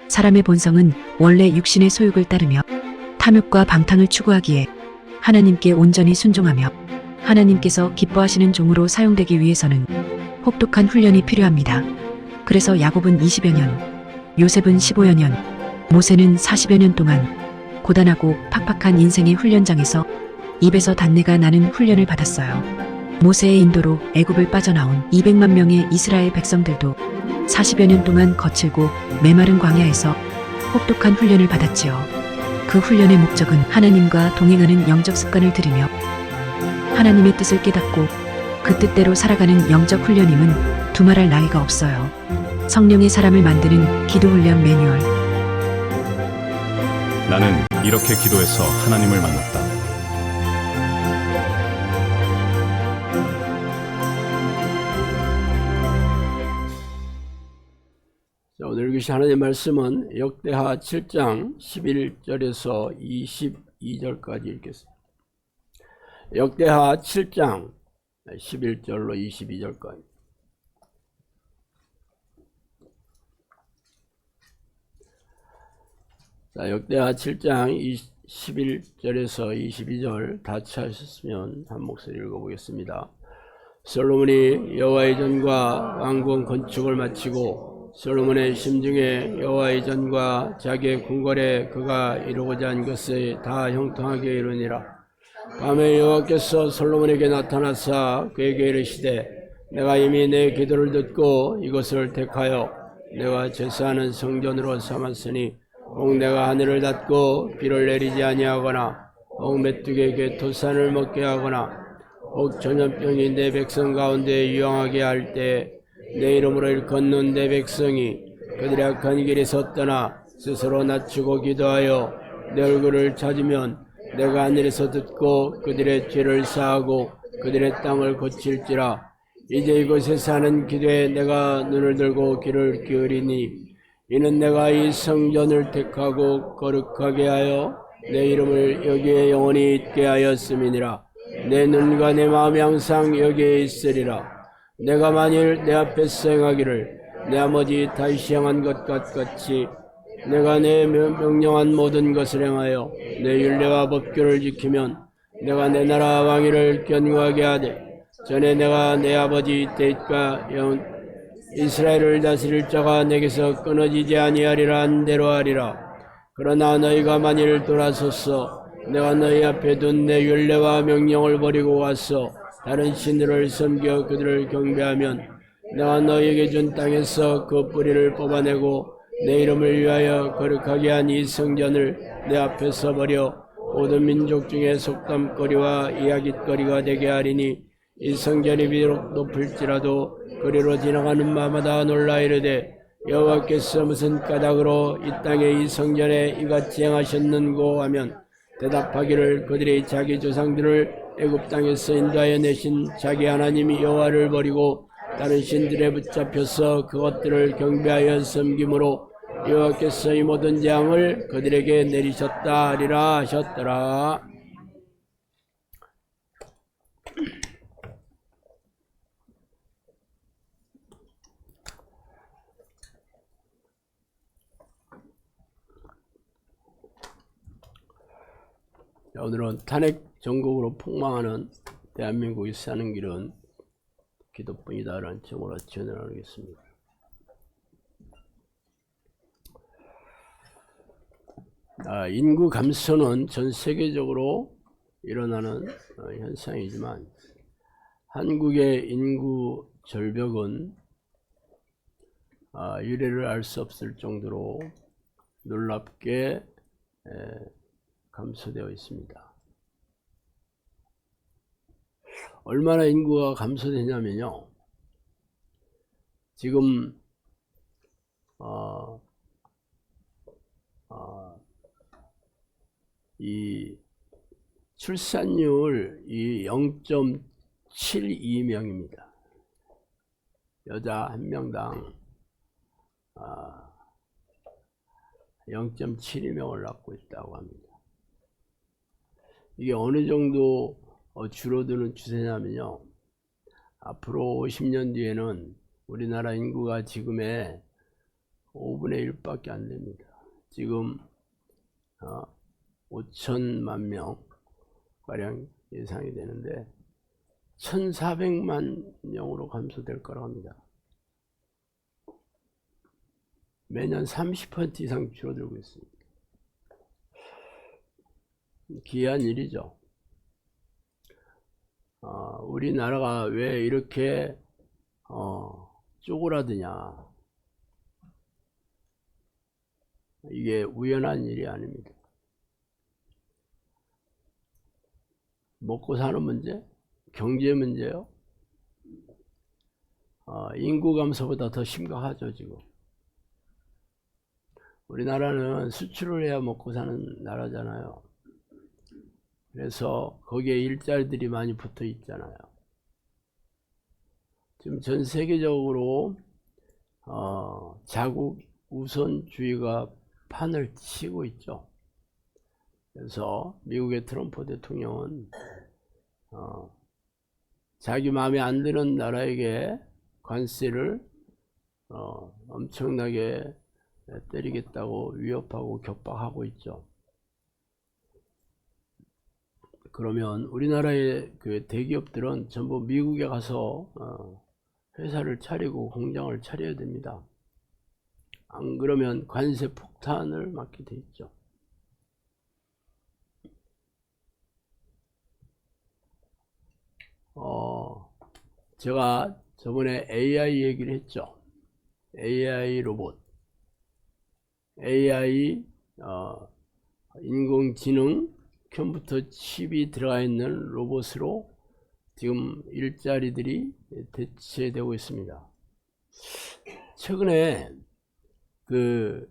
사람의 본성은 원래 육신의 소욕을 따르며 탐욕과 방탕을 추구하기에 하나님께 온전히 순종하며 하나님께서 기뻐하시는 종으로 사용되기 위해서는 혹독한 훈련이 필요합니다. 그래서 야곱은 20여 년, 요셉은 15여 년, 모세는 40여 년 동안 고단하고 팍팍한 인생의 훈련장에서 입에서 단내가 나는 훈련을 받았어요. 모세의 인도로 애굽을 빠져나온 200만 명의 이스라엘 백성들도 40여 년 동안 거칠고 메마른 광야에서 혹독한 훈련을 받았지요. 그 훈련의 목적은 하나님과 동행하는 영적 습관을 들이며 하나님의 뜻을 깨닫고 그 뜻대로 살아가는 영적 훈련임은 두말할 나위가 없어요. 성령의 사람을 만드는 기도 훈련 매뉴얼. 나는 이렇게 기도해서 하나님을 만났다. 자, 오늘 읽으신 하나님의 말씀은 역대하 7장 11절에서 22절까지 읽겠습니다. 역대하 7장 11절로 22절까지. 자, 역대하 7장 11절에서 22절 다 찾으셨으면 한 목소리 읽어보겠습니다. 솔로몬이 여호와의 전과 왕궁 건축을 마치고 솔로몬의 심중에 여호와의 전과 자기의 궁궐에 그가 이루고자 한 것을 다 형통하게 이루니라. 밤에 여호와께서 솔로몬에게 나타나사 그에게 이르시되 내가 이미 내 기도를 듣고 이것을 택하여 내가 제사하는 성전으로 삼았으니 혹 내가 하늘을 닫고 비를 내리지 아니하거나 혹 메뚜기에게 토산을 먹게 하거나 혹 전염병이 내 백성 가운데 유황하게 할 때 내 이름으로 일컫는 내 백성이 그들의 악한 길에서 떠나 스스로 낮추고 기도하여 내 얼굴을 찾으면 내가 하늘에서 듣고 그들의 죄를 사하고 그들의 땅을 고칠지라. 이제 이곳에 사는 기도에 내가 눈을 들고 귀를 기울이니 이는 내가 이 성전을 택하고 거룩하게 하여 내 이름을 여기에 영원히 있게 하였음이니라. 내 눈과 내 마음이 항상 여기에 있으리라. 내가 만일 내 앞에서 행하기를 내 아버지 다윗이 행한 것 같이 내가 내 명령한 모든 것을 행하여 내 율례와 법규를 지키면 내가 내 나라 왕위를 견고하게 하되 전에 내가 내 아버지 다윗과 이스라엘을 다스릴 자가 내게서 끊어지지 아니하리라 한 대로 하리라. 그러나 너희가 만일 돌아서서 내가 너희 앞에 둔 내 율례와 명령을 버리고 와서 다른 신들을 섬겨 그들을 경배하면 내가 너희에게 준 땅에서 그 뿌리를 뽑아내고 내 이름을 위하여 거룩하게 한 이 성전을 내 앞에서 버려 모든 민족 중에 속담거리와 이야깃거리가 되게 하리니 이 성전이 비록 높을지라도 거리로 지나가는 마마다 놀라 이르되 여호와께서 무슨 까닭으로 이 땅에 이 성전에 이같이 행하셨는고 하면 대답하기를 그들이 자기 조상들을 애굽 땅에서 인도하여 내신 자기 하나님 여호와를 버리고 다른 신들에 붙잡혀서 그것들을 경배하여 섬김으로 여호와께서 이 모든 재앙을 그들에게 내리셨다 하리라 하셨더라. 오늘은 탄핵 전국으로 폭망하는 대한민국이 사는 길은 기도뿐이다라는 제목으로 전해드리겠습니다. 인구 감소는 전 세계적으로 일어나는 현상이지만 한국의 인구 절벽은 유래를 알 수 없을 정도로 놀랍게 감소되어 있습니다. 얼마나 인구가 감소되냐면요. 지금 이 출산율 0.72명입니다. 여자 한 명당 0.72명을 낳고 있다고 합니다. 이게 어느 정도 줄어드는 추세냐면요. 앞으로 50년 뒤에는 우리나라 인구가 지금의 5분의 1밖에 안 됩니다. 지금 5천만 명 가량 예상이 되는데 1,400만 명으로 감소될 거라고 합니다. 매년 30% 이상 줄어들고 있습니다. 기이한 일이죠. 우리나라가 왜 이렇게 쪼그라드냐. 이게 우연한 일이 아닙니다. 먹고 사는 문제, 경제 문제요. 인구 감소보다 더 심각하죠. 지금 우리나라는 수출을 해야 먹고 사는 나라잖아요. 그래서 거기에 일자리들이 많이 붙어 있잖아요. 지금 전 세계적으로 자국 우선주의가 판을 치고 있죠. 그래서 미국의 트럼프 대통령은 자기 마음에 안 드는 나라에게 관세를 엄청나게 때리겠다고 위협하고 격박하고 있죠. 그러면 우리나라의 그 대기업들은 전부 미국에 가서 회사를 차리고 공장을 차려야 됩니다. 안 그러면 관세 폭탄을 맞게 돼 있죠. 제가 저번에 AI 얘기를 했죠. AI 로봇, AI 인공지능 컴퓨터 칩이 들어가 있는 로봇으로 지금 일자리들이 대체되고 있습니다. 최근에 그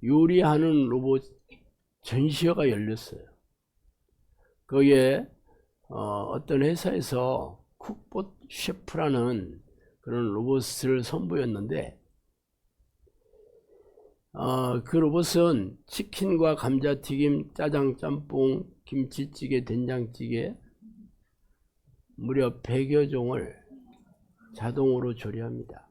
요리하는 로봇 전시회가 열렸어요. 거기에 어떤 회사에서 쿡봇 셰프라는 그런 로봇을 선보였는데 그 로봇은 치킨과 감자튀김, 짜장, 짬뽕, 김치찌개, 된장찌개 무려 100여 종을 자동으로 조리합니다.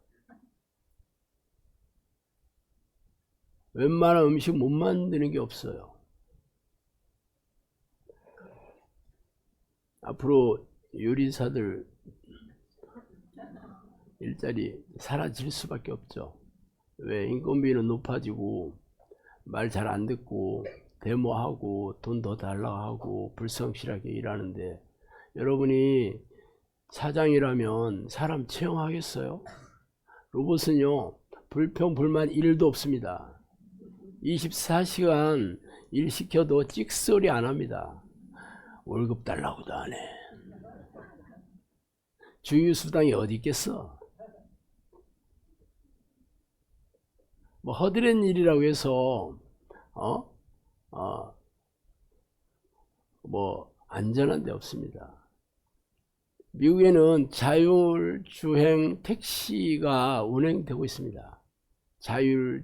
웬만한 음식 못 만드는 게 없어요. 앞으로 요리사들 일자리 사라질 수밖에 없죠. 왜? 인건비는 높아지고 말 잘 안 듣고 데모하고 돈 더 달라고 하고 불성실하게 일하는데, 여러분이 사장이라면 사람 채용하겠어요? 로봇은요 불평 불만 1도 없습니다. 24시간 일 시켜도 찍소리 안 합니다. 월급 달라고도 안 해. 주휴수당이 어디 있겠어? 뭐 허드렛 일이라고 해서 뭐 안전한 데 없습니다. 미국에는 자율주행 택시가 운행되고 있습니다. 자율주행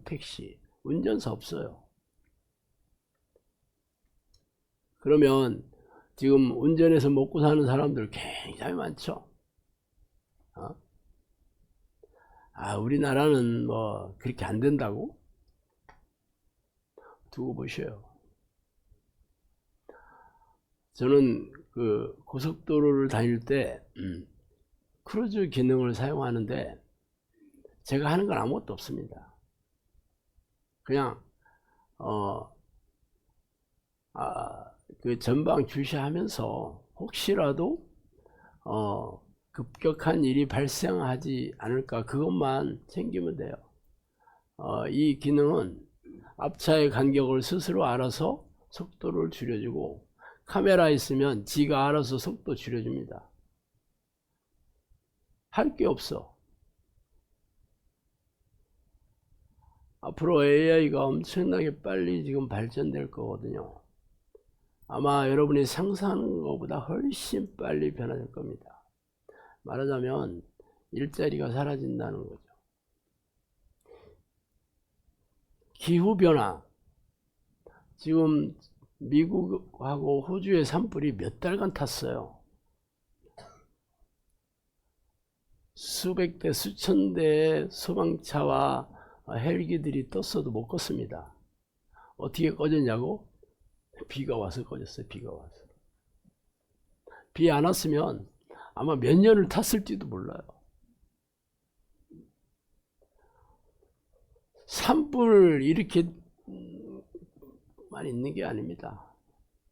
택시, 운전사 없어요. 그러면 지금 운전해서 먹고 사는 사람들 굉장히 많죠. 우리나라는 뭐 그렇게 안 된다고? 두고 보셔요. 저는 그 고속도로를 다닐 때 크루즈 기능을 사용하는데 제가 하는 건 아무것도 없습니다. 그냥 그 전방 주시하면서 혹시라도 급격한 일이 발생하지 않을까, 그것만 챙기면 돼요. 이 기능은 앞차의 간격을 스스로 알아서 속도를 줄여주고, 카메라 있으면 지가 알아서 속도 줄여줍니다. 할 게 없어. 앞으로 AI가 엄청나게 빨리 지금 발전될 거거든요. 아마 여러분이 상상하는 것보다 훨씬 빨리 변화될 겁니다. 말하자면 일자리가 사라진다는 거죠. 기후변화, 지금 미국하고 호주의 산불이 몇 달간 탔어요. 수백 대 수천 대의 소방차와 헬기들이 떴어도 못 껐습니다. 어떻게 꺼졌냐고? 비가 와서 꺼졌어요. 비가 와서. 비 안 왔으면 아마 몇 년을 탔을지도 몰라요. 산불 이렇게 만 있는 게 아닙니다.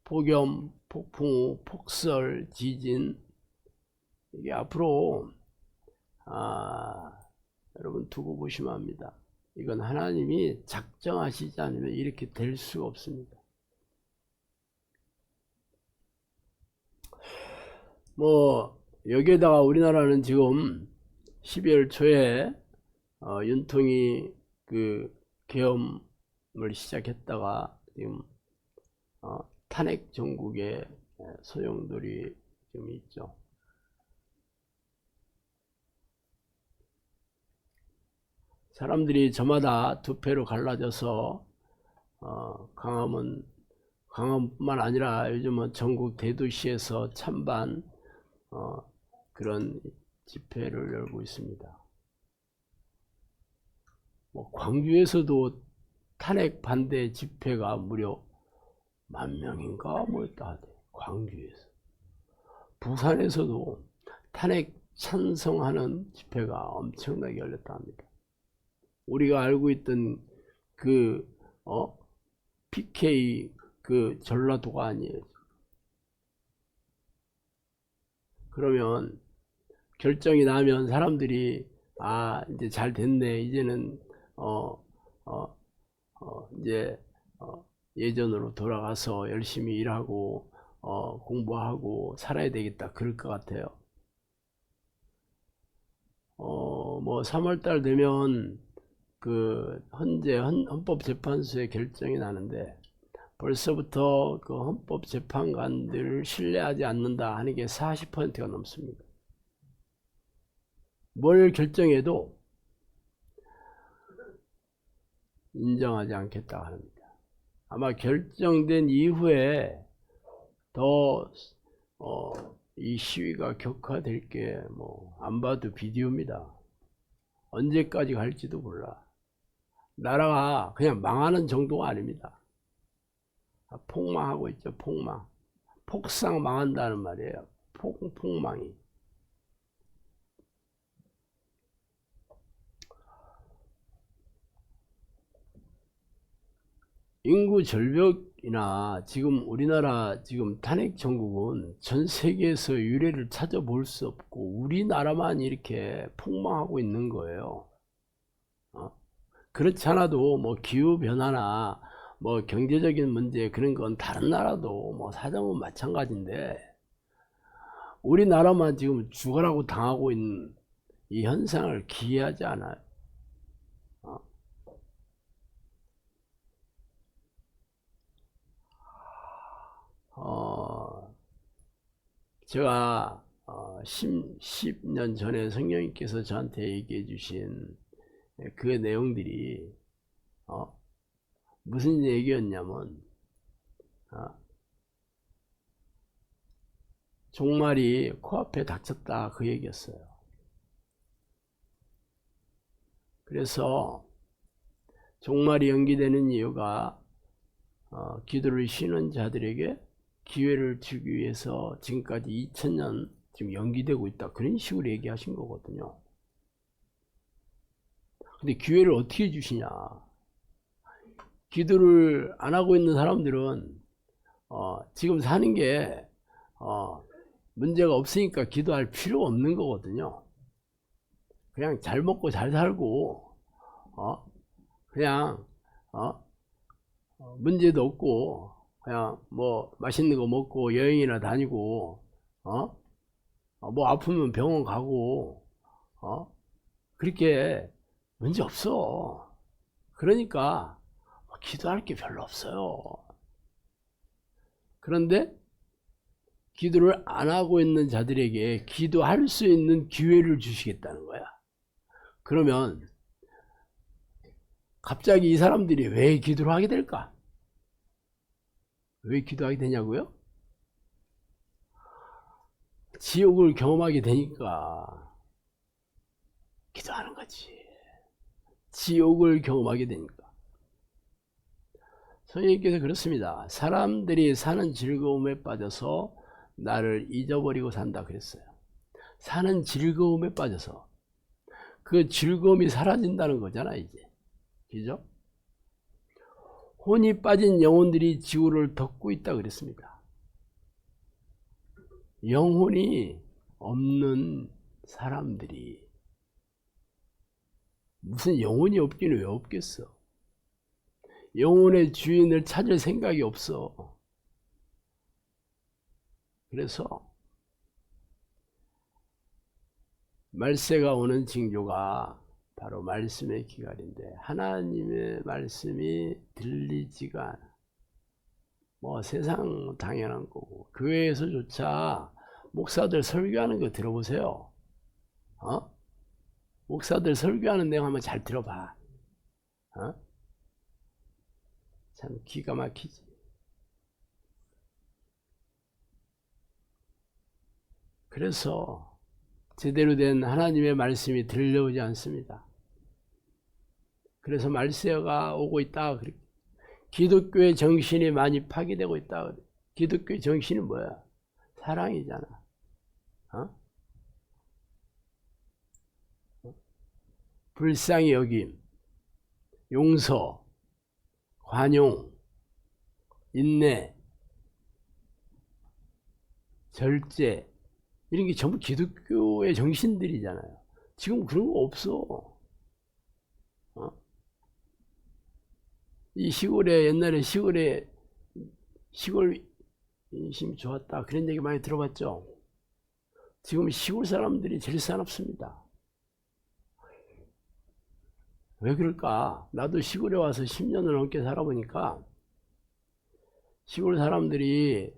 폭염, 폭풍우, 폭설, 지진, 이게 앞으로 여러분 두고 보시면 합니다. 이건 하나님이 작정하시지 않으면 이렇게 될 수가 없습니다. 뭐 여기에다가 우리나라는 지금 12월 초에 윤통이 그 계엄을 시작했다가 지금 탄핵 정국의 소용돌이 좀 있죠. 사람들이 저마다 두 패로 갈라져서 강화문뿐만 아니라 요즘은 전국 대도시에서 찬반 그런 집회를 열고 있습니다. 뭐 광주에서도 탄핵 반대 집회가 무려 10,000명인가 뭐였다 하대. 광주에서. 부산에서도 탄핵 찬성하는 집회가 엄청나게 열렸다 합니다. 우리가 알고 있던 그 PK 그 전라도가 아니에요. 그러면 결정이 나면 사람들이 이제 잘 됐네, 이제는 이제 예전으로 돌아가서 열심히 일하고 공부하고 살아야 되겠다, 그럴 것 같아요. 뭐 3월달 되면 그 헌법재판소의 결정이 나는데 벌써부터 그 헌법재판관들을 신뢰하지 않는다 하는 게 40%가 넘습니다. 뭘 결정해도 인정하지 않겠다 합니다. 아마 결정된 이후에 더 이 시위가 격화될 게 뭐 안 봐도 비디오입니다. 언제까지 갈지도 몰라. 나라가 그냥 망하는 정도가 아닙니다. 폭망하고 있죠. 폭망. 폭삭 망한다는 말이에요. 폭망이. 인구 절벽이나 지금 우리나라 지금 탄핵 정국은 전 세계에서 유례를 찾아볼 수 없고 우리나라만 이렇게 폭망하고 있는 거예요. 그렇지 않아도 뭐 기후변화나 뭐 경제적인 문제 그런 건 다른 나라도 뭐 사정은 마찬가지인데 우리나라만 지금 죽어라고 당하고 있는 이 현상을 기이하지 않아요. 제가 10년 전에 성령님께서 저한테 얘기해 주신 그 내용들이 무슨 얘기였냐면 종말이 코앞에 닥쳤다, 그 얘기였어요. 그래서 종말이 연기되는 이유가 기도를 쉬는 자들에게 기회를 주기 위해서 지금까지 2000년 지금 연기되고 있다, 그런 식으로 얘기하신 거거든요. 근데 기회를 어떻게 주시냐? 기도를 안 하고 있는 사람들은 지금 사는 게 문제가 없으니까 기도할 필요가 없는 거거든요. 그냥 잘 먹고 잘 살고 그냥 문제도 없고 그냥 뭐 맛있는 거 먹고 여행이나 다니고 뭐 아프면 병원 가고 그렇게 문제 없어. 그러니까 기도할 게 별로 없어요. 그런데 기도를 안 하고 있는 자들에게 기도할 수 있는 기회를 주시겠다는 거야. 그러면 갑자기 이 사람들이 왜 기도를 하게 될까? 왜 기도하게 되냐고요? 지옥을 경험하게 되니까. 기도하는 거지. 지옥을 경험하게 되니까. 성령님께서 그렇습니다. 사람들이 사는 즐거움에 빠져서 나를 잊어버리고 산다 그랬어요. 사는 즐거움에 빠져서 그 즐거움이 사라진다는 거잖아 이제. 그죠? 혼이 빠진 영혼들이 지구를 덮고 있다 그랬습니다. 영혼이 없는 사람들이 무슨 영혼이 없기는 왜 없겠어? 영혼의 주인을 찾을 생각이 없어. 그래서 말세가 오는 징조가 바로 말씀의 기갈인데 하나님의 말씀이 들리지가 않아. 뭐 세상 당연한 거고 교회에서조차 목사들 설교하는 거 들어보세요. 목사들 설교하는 내용 한번 잘 들어봐. 참 기가 막히지. 그래서 제대로 된 하나님의 말씀이 들려오지 않습니다. 그래서 말세가 오고 있다. 기독교의 정신이 많이 파괴되고 있다. 기독교의 정신이 뭐야? 사랑이잖아. 불쌍히 여김, 용서, 관용, 인내, 절제, 이런 게 전부 기독교의 정신들이잖아요. 지금 그런 거 없어. 이 시골에 옛날에 시골 인심이 좋았다 그런 얘기 많이 들어봤죠. 지금 시골 사람들이 제일 사납습니다. 왜 그럴까? 나도 시골에 와서 10년을 넘게 살아보니까 시골 사람들이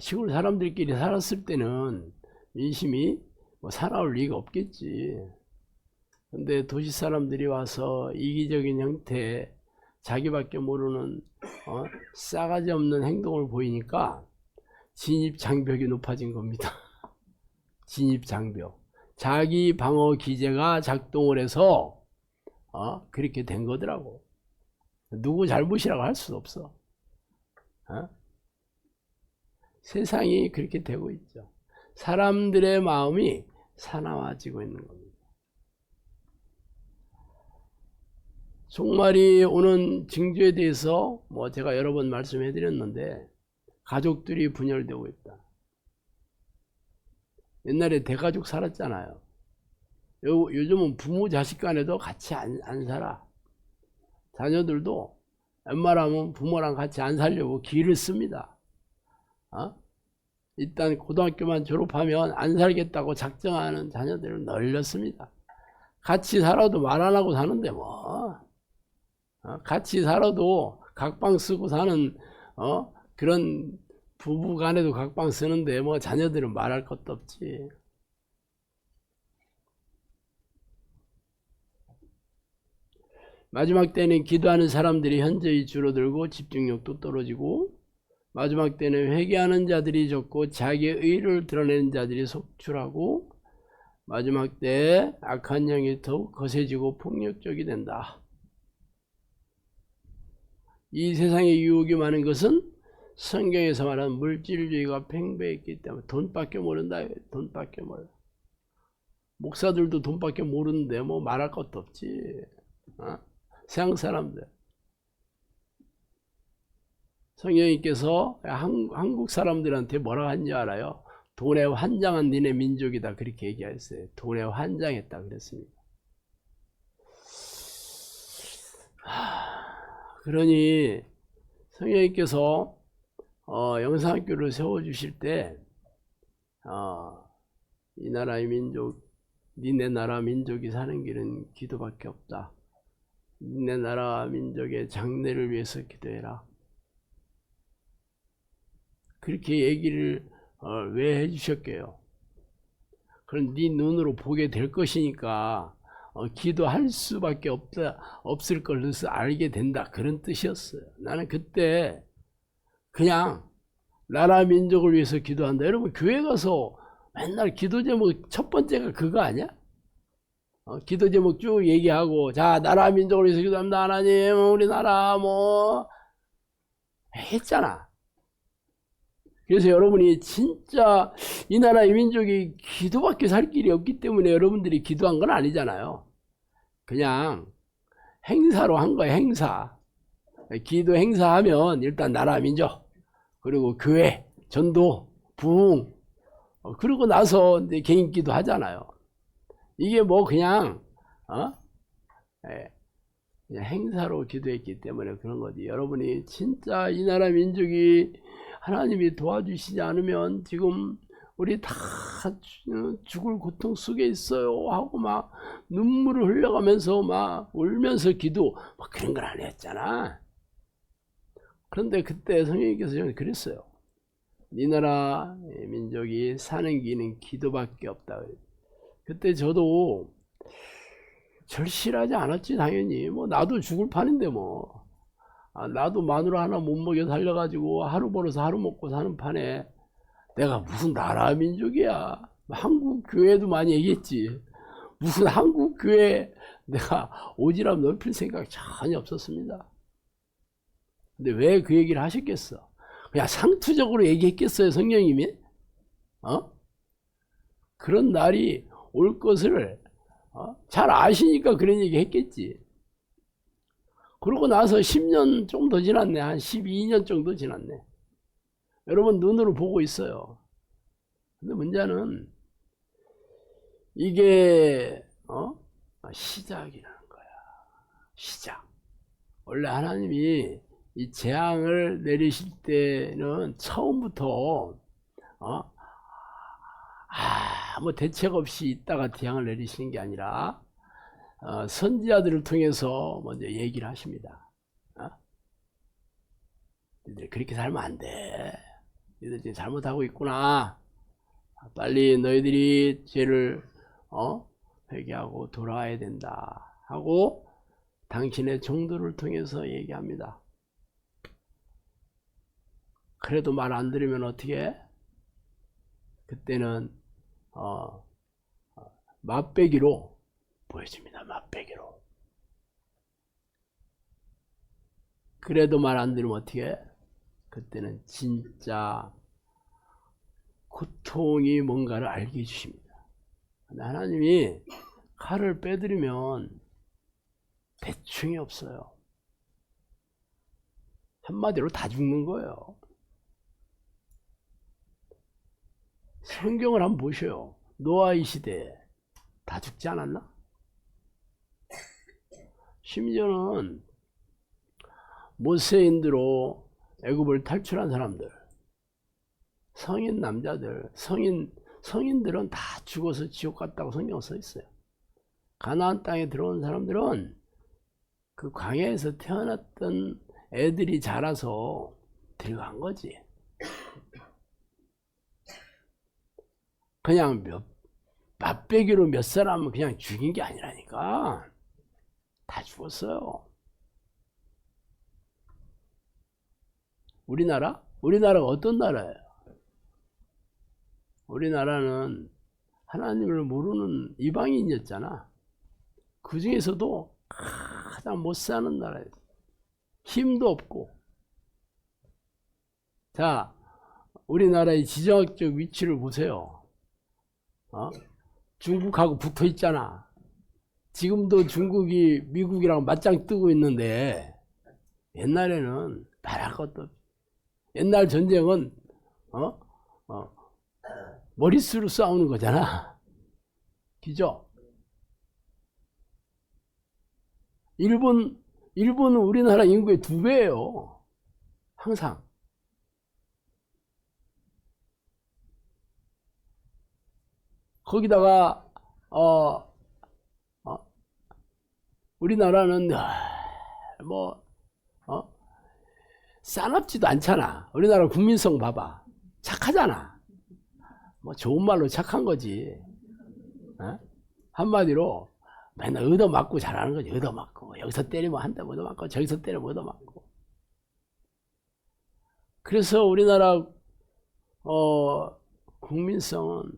시골 사람들끼리 살았을 때는 민심이 사나울 리가 없겠지. 근데 도시 사람들이 와서 이기적인 형태, 자기밖에 모르는 싸가지 없는 행동을 보이니까 진입장벽이 높아진 겁니다. 진입장벽. 자기 방어 기제가 작동을 해서 그렇게 된 거더라고. 누구 잘못이라고 할 수 없어. 세상이 그렇게 되고 있죠. 사람들의 마음이 사나워지고 있는 겁니다. 종말이 오는 징조에 대해서 제가 여러 번 말씀해 드렸는데 가족들이 분열되고 있다. 옛날에 대가족 살았잖아요. 요즘은 부모 자식 간에도 같이 안 살아. 자녀들도 웬만하면 부모랑 같이 안 살려고 기를 씁니다. 일단 고등학교만 졸업하면 안 살겠다고 작정하는 자녀들을 널렸습니다. 같이 살아도 말 안 하고 사는데 같이 살아도 각방 쓰고 사는 그런 부부 간에도 각방 쓰는데 자녀들은 말할 것도 없지. 마지막 때는 기도하는 사람들이 현저히 줄어들고 집중력도 떨어지고 마지막 때는 회개하는 자들이 적고 자기의 의를 드러내는 자들이 속출하고 마지막 때 악한 영이 더욱 거세지고 폭력적이 된다. 이 세상에 유혹이 많은 것은 성경에서 말하는 물질주의가 팽배했기 때문에 돈밖에 모른다. 돈밖에 몰라. 목사들도 돈밖에 모르는데 말할 것도 없지. 세상 사람들. 성령님께서 한국 사람들한테 뭐라고 한지 알아요? 돈에 환장한 니네 민족이다 그렇게 얘기했어요. 돈에 환장했다 그랬습니다. 그러니 성령님께서 영상학교를 세워주실 때 이 나라의 민족, 니네 나라 민족이 사는 길은 기도밖에 없다. 니네 나라 민족의 장래를 위해서 기도해라. 그렇게 얘기를 왜 해주셨게요? 그럼 네 눈으로 보게 될 것이니까 기도할 수밖에 없을 것을 알게 된다 그런 뜻이었어요. 나는 그때 그냥 나라 민족을 위해서 기도한다. 여러분 교회 가서 맨날 기도 제목 첫 번째가 그거 아니야? 기도 제목 쭉 얘기하고, 자, 나라 민족을 위해서 기도합니다. 하나님, 우리나라, 뭐, 했잖아. 그래서 여러분이 진짜 이 나라 이 민족이 기도밖에 살 길이 없기 때문에 여러분들이 기도한 건 아니잖아요. 그냥 행사로 한 거예요, 행사. 기도 행사하면 일단 나라 민족, 그리고 교회, 전도, 부흥, 그러고 나서 이제 개인 기도 하잖아요. 이게 뭐 그냥 그냥 행사로 기도했기 때문에 그런 거지. 여러분이 진짜 이 나라 민족이 하나님이 도와주시지 않으면 지금 우리 다 죽을 고통 속에 있어요 하고 막 눈물을 흘려가면서 막 울면서 기도 막 그런 걸 안 했잖아. 그런데 그때 성령님께서 저는 그랬어요. 이 나라 민족이 사는 길은 기도밖에 없다. 그때 저도 절실하지 않았지. 당연히 뭐 나도 죽을 판인데 뭐 나도 마누라 하나 못 먹여 살려가지고 하루 벌어서 하루 먹고 사는 판에 내가 무슨 나라 민족이야. 한국 교회도 많이 얘기했지. 무슨 한국 교회 내가 오지랖 넓힐 생각 전혀 없었습니다. 근데 왜 그 얘기를 하셨겠어? 그냥 상투적으로 얘기했겠어요, 성령님이? 그런 날이 올 것을 잘 아시니까 그런 얘기 했겠지. 그러고 나서 10년 좀 더 지났네. 한 12년 정도 지났네. 여러분 눈으로 보고 있어요. 근데 문제는 이게 시작이라는 거야. 시작. 원래 하나님이 이 재앙을 내리실 때는 처음부터 뭐 대책 없이 있다가 재앙을 내리시는 게 아니라 선지자들을 통해서 먼저 얘기를 하십니다. 너희들 그렇게 살면 안 돼. 너희들 지금 잘못하고 있구나. 빨리 너희들이 죄를 회개하고 돌아와야 된다 하고 당신의 정도를 통해서 얘기합니다. 그래도 말 안 들으면 어떻게 해? 그때는 맛배기로 보여줍니다. 맛배기로. 그래도 말 안 들으면 어떻게 해? 그때는 진짜 고통이 뭔가를 알게 해주십니다. 근데 하나님이 칼을 빼드리면 대충이 없어요. 한마디로 다 죽는 거예요. 성경을 한번 보셔요. 노아의 시대에 다 죽지 않았나? 심지어는 모세인들로 애굽을 탈출한 사람들, 성인 남자들, 성인들은 다 죽어서 지옥 갔다고 성경 써 있어요. 가나안 땅에 들어온 사람들은 그 광야에서 태어났던 애들이 자라서 들어간 거지. 그냥 맛배기로 몇 사람은 그냥 죽인 게 아니라니까. 다 죽었어요. 우리나라가 어떤 나라예요? 우리나라는 하나님을 모르는 이방인이었잖아. 그 중에서도 가장 못 사는 나라예요. 힘도 없고. 자, 우리나라의 지정학적 위치를 보세요. 중국하고 붙어 있잖아. 지금도 중국이 미국이랑 맞짱 뜨고 있는데 옛날에는 말할 것도 없지. 옛날 전쟁은 머릿수로 싸우는 거잖아. 그죠? 일본은 우리나라 인구의 2배예요. 항상. 거기다가 우리나라는 싸납지도 않잖아. 우리나라 국민성 봐봐. 착하잖아. 뭐 좋은 말로 착한 거지. 한마디로 맨날 얻어맞고 잘하는 거지. 얻어맞고 여기서 때리면 한 대 얻어맞고 저기서 때리면 얻어맞고. 그래서 우리나라 국민성은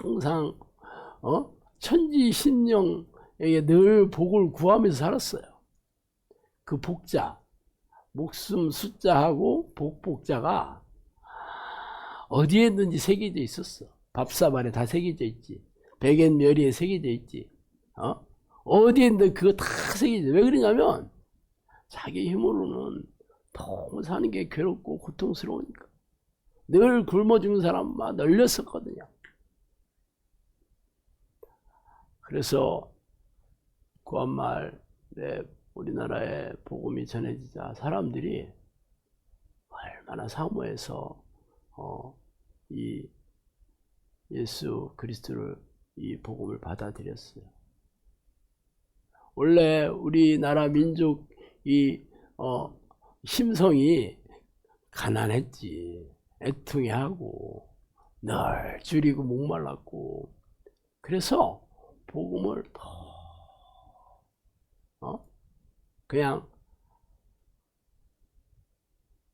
항상 천지신령에게 늘 복을 구하면서 살았어요. 그 복자, 목숨 숫자하고 복자가 어디에 있는지 새겨져 있었어. 밥사발에 다 새겨져 있지. 백엔멸의에 새겨져 있지. 어디에 있는데 그거 다 새겨져. 왜 그러냐면 자기 힘으로는 너무 사는 게 괴롭고 고통스러우니까. 늘 굶어 죽는 사람만 널렸었거든요. 그래서 구한말 우리나라에 복음이 전해지자 사람들이 얼마나 사모해서 이 예수 그리스도를 이 복음을 받아들였어요. 원래 우리나라 민족 이 심성이 가난했지. 애통해하고 늘 줄이고 목말랐고 그래서 복음을 더 그냥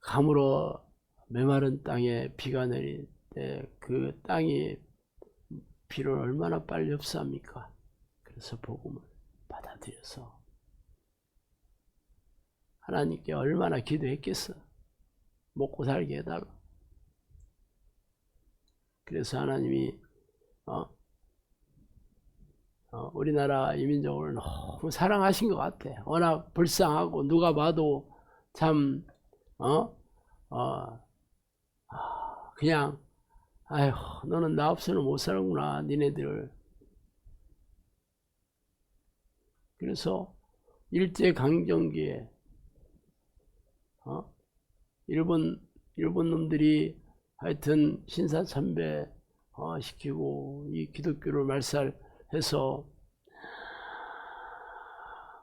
가물어 메마른 땅에 비가 내릴 때 그 땅이 비를 얼마나 빨리 흡수합니까? 그래서 복음을 받아들여서 하나님께 얼마나 기도했겠어. 먹고 살게 해달라. 그래서 하나님이 우리나라 이민족을 너무 사랑하신 것 같아. 워낙 불쌍하고 누가 봐도 참 그냥 아휴 너는 나 없이는 못 사는구나 니네들. 그래서 일제강점기에 일본 놈들이 하여튼 신사참배 시키고 이 기독교를 말살해서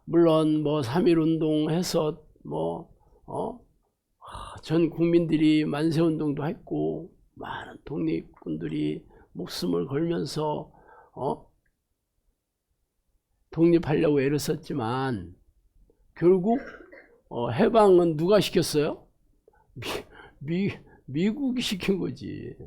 물론 뭐 3.1운동 해서 전 국민들이 만세운동도 했고 많은 독립군들이 목숨을 걸면서 독립하려고 애를 썼지만 결국 해방은 누가 시켰어요? 미국이 시킨 거지.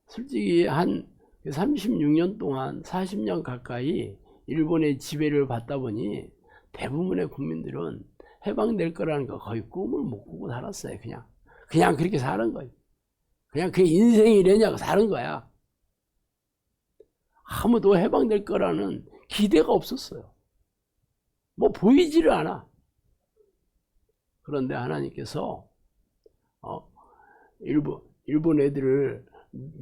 솔직히 한 36년 동안 40년 가까이 일본의 지배를 받다 보니 대부분의 국민들은 해방될 거라는 거 거의 꿈을 못 꾸고 살았어요. 그냥 그렇게 사는 거예요. 그냥 그게 인생이래냐고 사는 거야. 아무도 해방될 거라는 기대가 없었어요. 뭐 보이지를 않아. 그런데 하나님께서 일본 애들을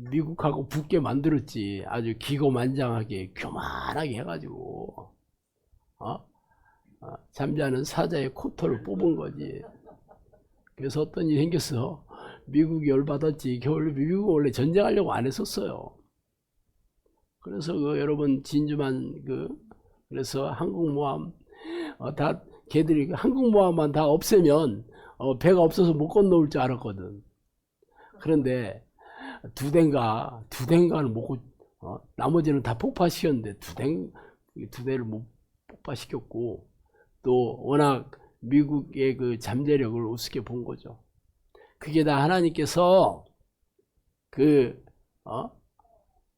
미국하고 붙게 만들었지. 아주 기고만장하게 교만하게 해가지고 잠자는 사자의 코털을 뽑은 거지. 그래서 어떤 일이 생겼어. 미국이 열받았지. 미국은 원래 전쟁하려고 안 했었어요. 그래서 여러분 진주만 그래서 한국모함 다 걔들이 한국모함만 다 없애면 배가 없어서 못 건너올 줄 알았거든. 그런데 두 대인가는 못 나머지는 다 폭파시켰는데 두 대를 못 폭파시켰고 또 워낙 미국의 그 잠재력을 우습게 본 거죠. 그게 다 하나님께서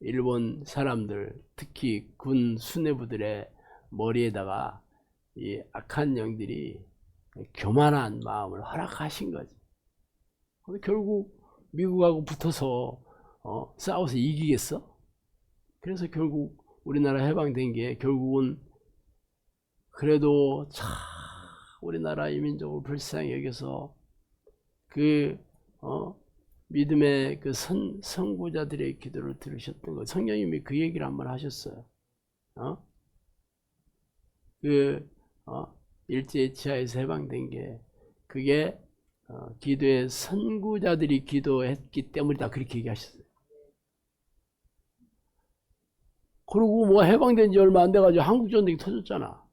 일본 사람들 특히 군 수뇌부들의 머리에다가 이 악한 영들이 교만한 마음을 허락하신 거지. 결국 미국하고 붙어서 싸워서 이기겠어? 그래서 결국 우리나라 해방된 게 결국은 그래도 참 우리나라 이민족을 불쌍히 여겨서 믿음의 선구자들의 기도를 들으셨던 거. 성령님이 그 얘기를 한번 하셨어요. 일제 지하에서 해방된 게 그게 기도의 선구자들이 기도했기 때문이다. 그렇게 얘기하셨어요. 그리고 뭐 해방된 지 얼마 안 돼가지고 한국전쟁이 터졌잖아.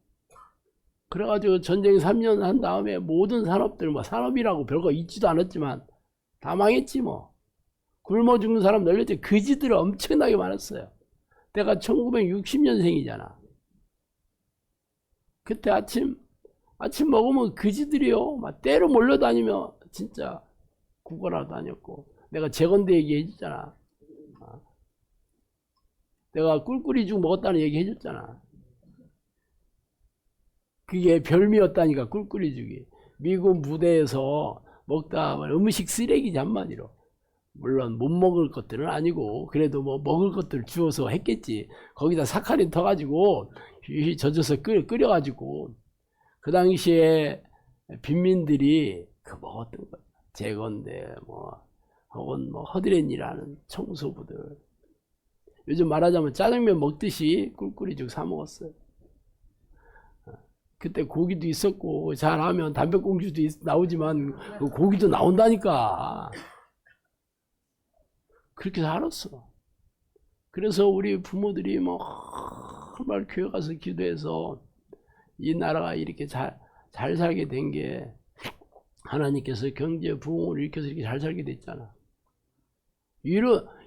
그래가지고 전쟁 3년 한 다음에 모든 산업들 산업이라고 별거 있지도 않았지만 다 망했지 뭐. 굶어 죽는 사람 널렸지. 거지들 엄청나게 많았어요. 내가 1960년생이잖아. 그때 아침 먹으면 거지들이요. 막 때로 몰려다니며 진짜 구걸하고 다녔고. 내가 재건대 얘기해 주잖아. 내가 꿀꿀이죽 먹었다는 얘기 해줬잖아. 그게 별미였다니까, 꿀꿀이죽이. 미군 부대에서 먹다 음식 쓰레기지, 한마디로. 물론 못 먹을 것들은 아니고 그래도 뭐 먹을 것들 주워서 했겠지. 거기다 사카린 터가지고 젖어서 끓여가지고 그 당시에 빈민들이 그 먹었던 거야. 제건대 뭐 혹은 뭐 허드렛이라는 청소부들. 요즘 말하자면 짜장면 먹듯이 꿀꿀이죽 사 먹었어요. 그때 고기도 있었고 잘하면 담배꽁초도 나오지만 그 고기도 나온다니까. 그렇게 살았어. 그래서 우리 부모들이 뭐 정말 교회 가서 기도해서 이 나라가 이렇게 잘 살게 된 게 하나님께서 경제 부흥을 일으켜서 이렇게 잘 살게 됐잖아.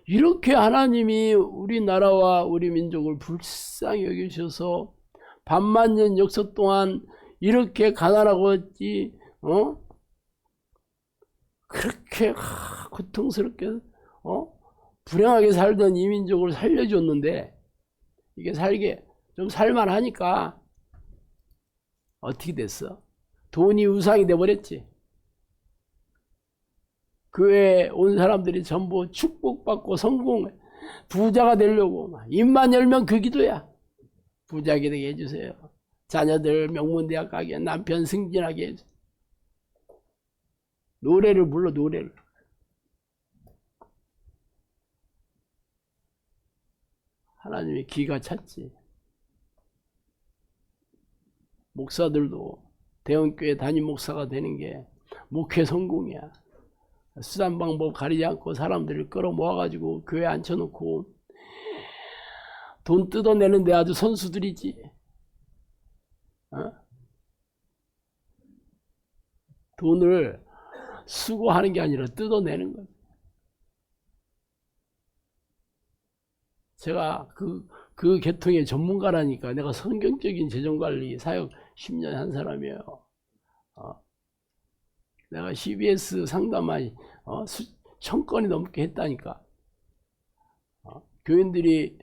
이렇게 하나님이 우리나라와 우리 민족을 불쌍히 여기셔서 반만년 역사 동안 이렇게 가난하고 그렇게 고통스럽게 불행하게 살던 이 민족을 살려줬는데 이게 살게 좀 살만하니까 어떻게 됐어? 돈이 우상이 돼버렸지. 교회에 온 사람들이 전부 축복받고 성공 부자가 되려고 입만 열면 그 기도야. 부자게 되게 해주세요. 자녀들 명문대학 가게, 남편 승진하게 해주세요. 노래를 불러, 노래를. 하나님의 기가 찼지. 목사들도 대형교회 담임 목사가 되는 게 목회 성공이야. 수단 방법 가리지 않고 사람들을 끌어모아가지고 교회 앉혀놓고 돈 뜯어내는데 아주 선수들이지. 돈을 수고하는 게 아니라 뜯어내는 거지. 제가 그 계통의 전문가라니까. 내가 성경적인 재정관리 사역 10년 한 사람이에요. 내가 CBS 상담만 1000건이 넘게 했다니까. 교인들이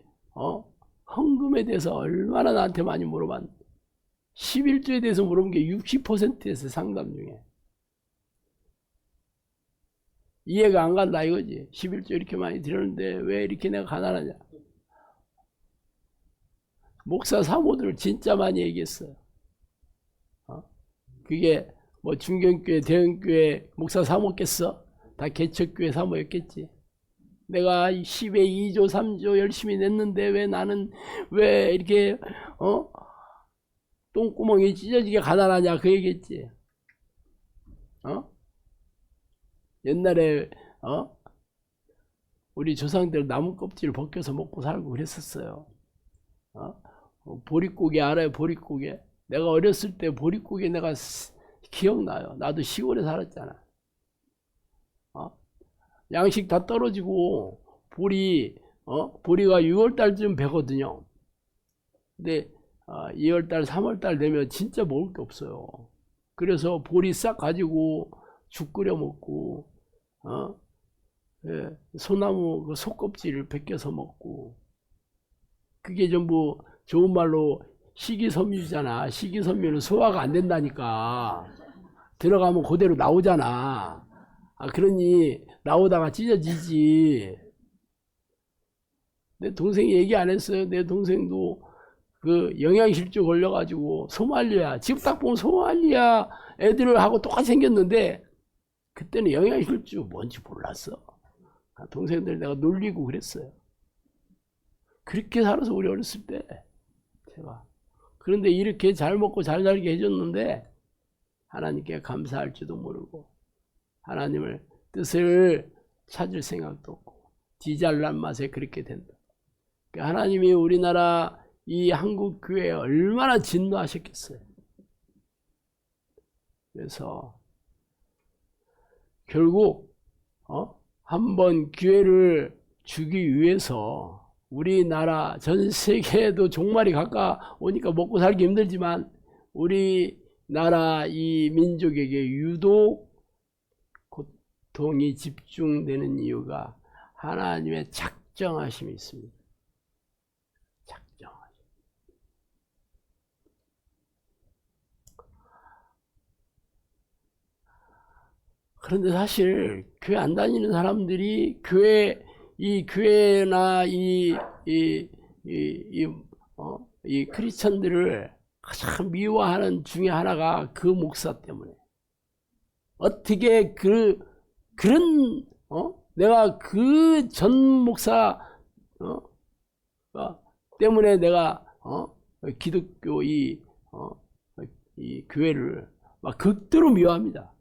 헌금에 대해서 얼마나 나한테 많이 물어봤는데 11조에 대해서 물어본 게 60%였어요. 상담 중에. 이해가 안 간다 이거지. 11조 이렇게 많이 드렸는데 왜 이렇게 내가 가난하냐. 목사 사모들을 진짜 많이 얘기했어요. 그게 뭐 중견교회 대형교회 목사 사모겠어? 다 개척교회 사모였겠지. 내가 10에 2조 3조 열심히 냈는데 왜 나는 왜 이렇게 똥구멍이 찢어지게 가난하냐 그 얘기했지. 옛날에 우리 조상들 나무 껍질을 벗겨서 먹고 살고 그랬었어요. 보릿고개 알아요? 보릿고개. 내가 어렸을 때 보릿고개 내가 기억나요. 나도 시골에 살았잖아. 양식 다 떨어지고 보리가 6월달쯤 배거든요. 근데 2월달 3월달 되면 진짜 먹을 게 없어요. 그래서 보리 싹 가지고 죽 끓여 먹고 소나무 그 속껍질을 벗겨서 먹고. 그게 전부 좋은 말로 식이섬유잖아. 식이섬유는 소화가 안 된다니까. 들어가면 그대로 나오잖아. 그러니 나오다가 찢어지지. 내 동생이 얘기 안 했어요. 내 동생도 그 영양실조 걸려가지고 소말리아, 지금 딱 보면 소말리아 애들을 하고 똑같이 생겼는데 그때는 영양실조 뭔지 몰랐어. 동생들 내가 놀리고 그랬어요. 그렇게 살아서 우리 어렸을 때 제가. 그런데 이렇게 잘 먹고 잘 살게 해줬는데 하나님께 감사할지도 모르고 하나님을 뜻을 찾을 생각도 없고 지잘난 맛에 그렇게 된다. 하나님이 우리나라 이 한국 교회에 얼마나 진노하셨겠어요. 그래서 결국 한번 기회를 주기 위해서 우리나라 전 세계에도 종말이 가까우니까 먹고 살기 힘들지만 우리나라 이 민족에게 유독 고통이 집중되는 이유가 하나님의 작정하심이 있습니다. 그런데 사실 교회 안 다니는 사람들이 이 교회나 이 크리스천들을 가장 미워하는 중에 하나가 그 목사 때문에. 어떻게 내가 그 전 목사 때문에 내가 기독교 이 교회를 막 극도로 미워합니다.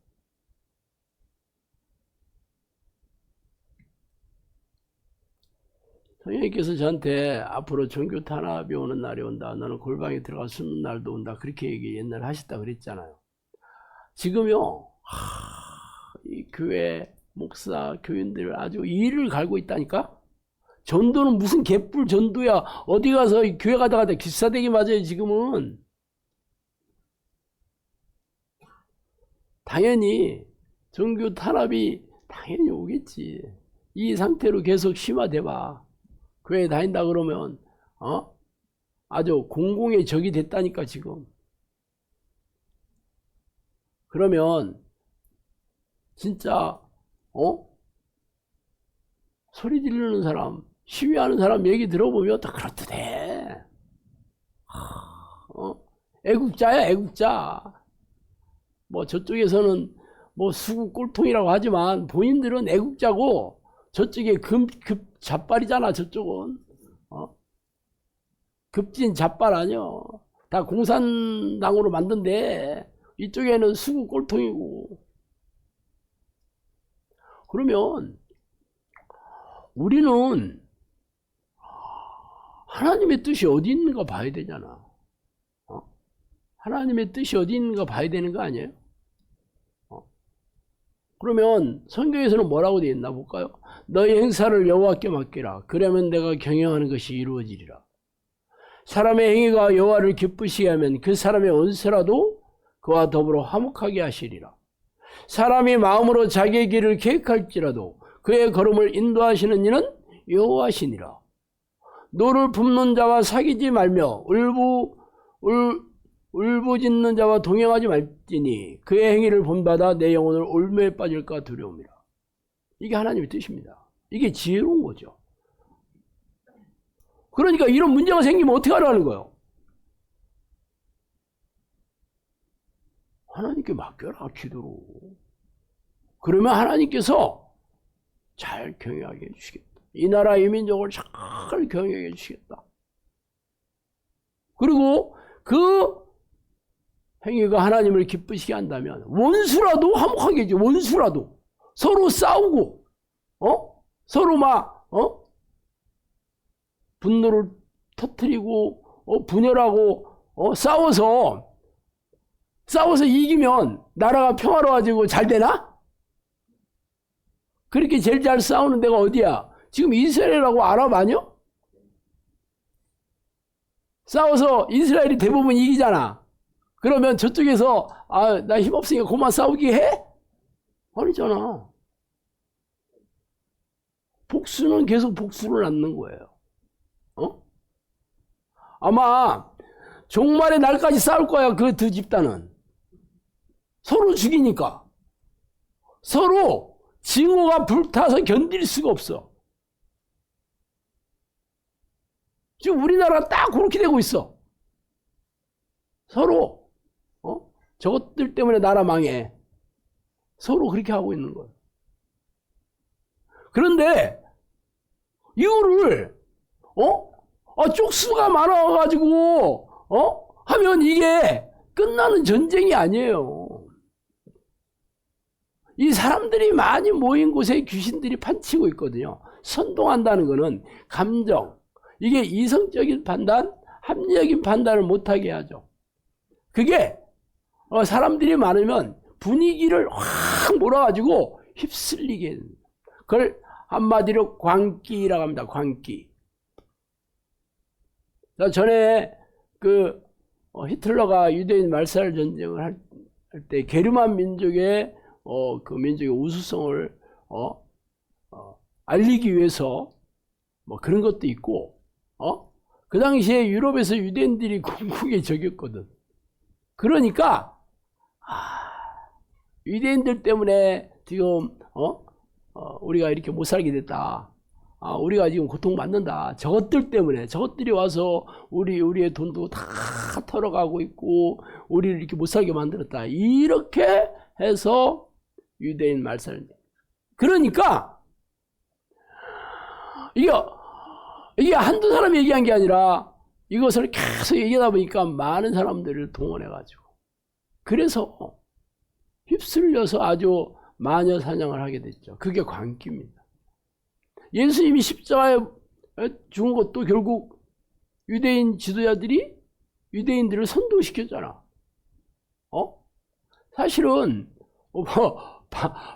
성령님께서 저한테 앞으로 종교 탄압이 오는 날이 온다. 너는 골방에 들어가 숨는 날도 온다. 그렇게 옛날에 하셨다 그랬잖아요. 지금요, 이 교회 목사 교인들 아주 이를 갈고 있다니까. 전도는 무슨 개뿔 전도야. 어디 가서 교회 가다가 기사대기 맞아요. 지금은 당연히 종교 탄압이 당연히 오겠지. 이 상태로 계속 심화돼봐. 교회 다닌다 그러면 아주 공공의 적이 됐다니까 지금. 그러면 진짜 소리 지르는 사람, 시위하는 사람 얘기 들어보면 또 그렇듯해. 애국자야 애국자. 뭐 저쪽에서는 뭐 수구 꼴통이라고 하지만 본인들은 애국자고 저쪽에 급 잡발이잖아. 저쪽은 급진 잡발 아니여. 다 공산당으로 만든데 이쪽에는 수구 꼴통이고. 그러면 우리는 하나님의 뜻이 어디 있는가 봐야 되잖아. 하나님의 뜻이 어디 있는가 봐야 되는 거 아니에요? 그러면 성경에서는 뭐라고 되어 있나 볼까요? 너희 행사를 여호와께 맡기라. 그러면 내가 경영하는 것이 이루어지리라. 사람의 행위가 여호와를 기쁘시게 하면 그 사람의 원수라도 그와 더불어 화목하게 하시리라. 사람이 마음으로 자기의 길을 계획할지라도 그의 걸음을 인도하시는 이는 여호와시니라. 노를 품는 자와 사귀지 말며 울부짖는 자와 동행하지 말지니 그의 행위를 본받아 내 영혼을 올무에 빠질까 두려움이라. 이게 하나님의 뜻입니다. 이게 지혜로운 거죠. 그러니까 이런 문제가 생기면 어떻게 하라는 거예요? 하나님께 맡겨라, 기도로. 그러면 하나님께서 잘 경영하게 해주시겠다. 이 나라 이 민족을 잘 경영하게 해주시겠다. 그리고 그 행위가 하나님을 기쁘시게 한다면 원수라도 화목하게 해줘. 원수라도 서로 싸우고 서로 막 분노를 터뜨리고 분열하고 싸워서 이기면 나라가 평화로워지고 잘 되나? 그렇게 제일 잘 싸우는 데가 어디야? 지금 이스라엘하고 아랍 아니야? 싸워서 이스라엘이 대부분 이기잖아. 그러면 저쪽에서 나 힘없으니까 그만 싸우기 해? 아니잖아. 복수는 계속 복수를 낳는 거예요. 아마 종말의 날까지 싸울 거야. 그 두 집단은 서로 죽이니까. 서로 징후가 불타서 견딜 수가 없어. 지금 우리나라 딱 그렇게 되고 있어. 서로 저것들 때문에 나라 망해. 서로 그렇게 하고 있는 거예요. 그런데 이거를 쪽수가 많아가지고 하면 이게 끝나는 전쟁이 아니에요. 이 사람들이 많이 모인 곳에 귀신들이 판치고 있거든요. 선동한다는 거는 감정, 이게 이성적인 판단, 합리적인 판단을 못하게 하죠. 그게 사람들이 많으면 분위기를 확 몰아가지고 휩쓸리게. 그걸 한마디로 광기라고 합니다. 광기. 전에 히틀러가 유대인 말살 전쟁을 할 때 게르만 민족의 그 민족의 우수성을 알리기 위해서 뭐 그런 것도 있고 그 당시에 유럽에서 유대인들이 궁극의 적이었거든. 그러니까 유대인들 때문에 지금 우리가 이렇게 못 살게 됐다. 우리가 지금 고통받는다. 저것들 때문에 저것들이 와서 우리의 돈도 다 털어가고 있고 우리를 이렇게 못 살게 만들었다. 이렇게 해서 유대인 말살을. 그러니까 이게 한두 사람이 얘기한 게 아니라 이것을 계속 얘기하다 보니까 많은 사람들을 동원해가지고 그래서 휩쓸려서 아주 마녀 사냥을 하게 됐죠. 그게 광기입니다. 예수님이 십자가에 죽은 것도 결국 유대인 지도자들이 유대인들을 선동시켰잖아. 사실은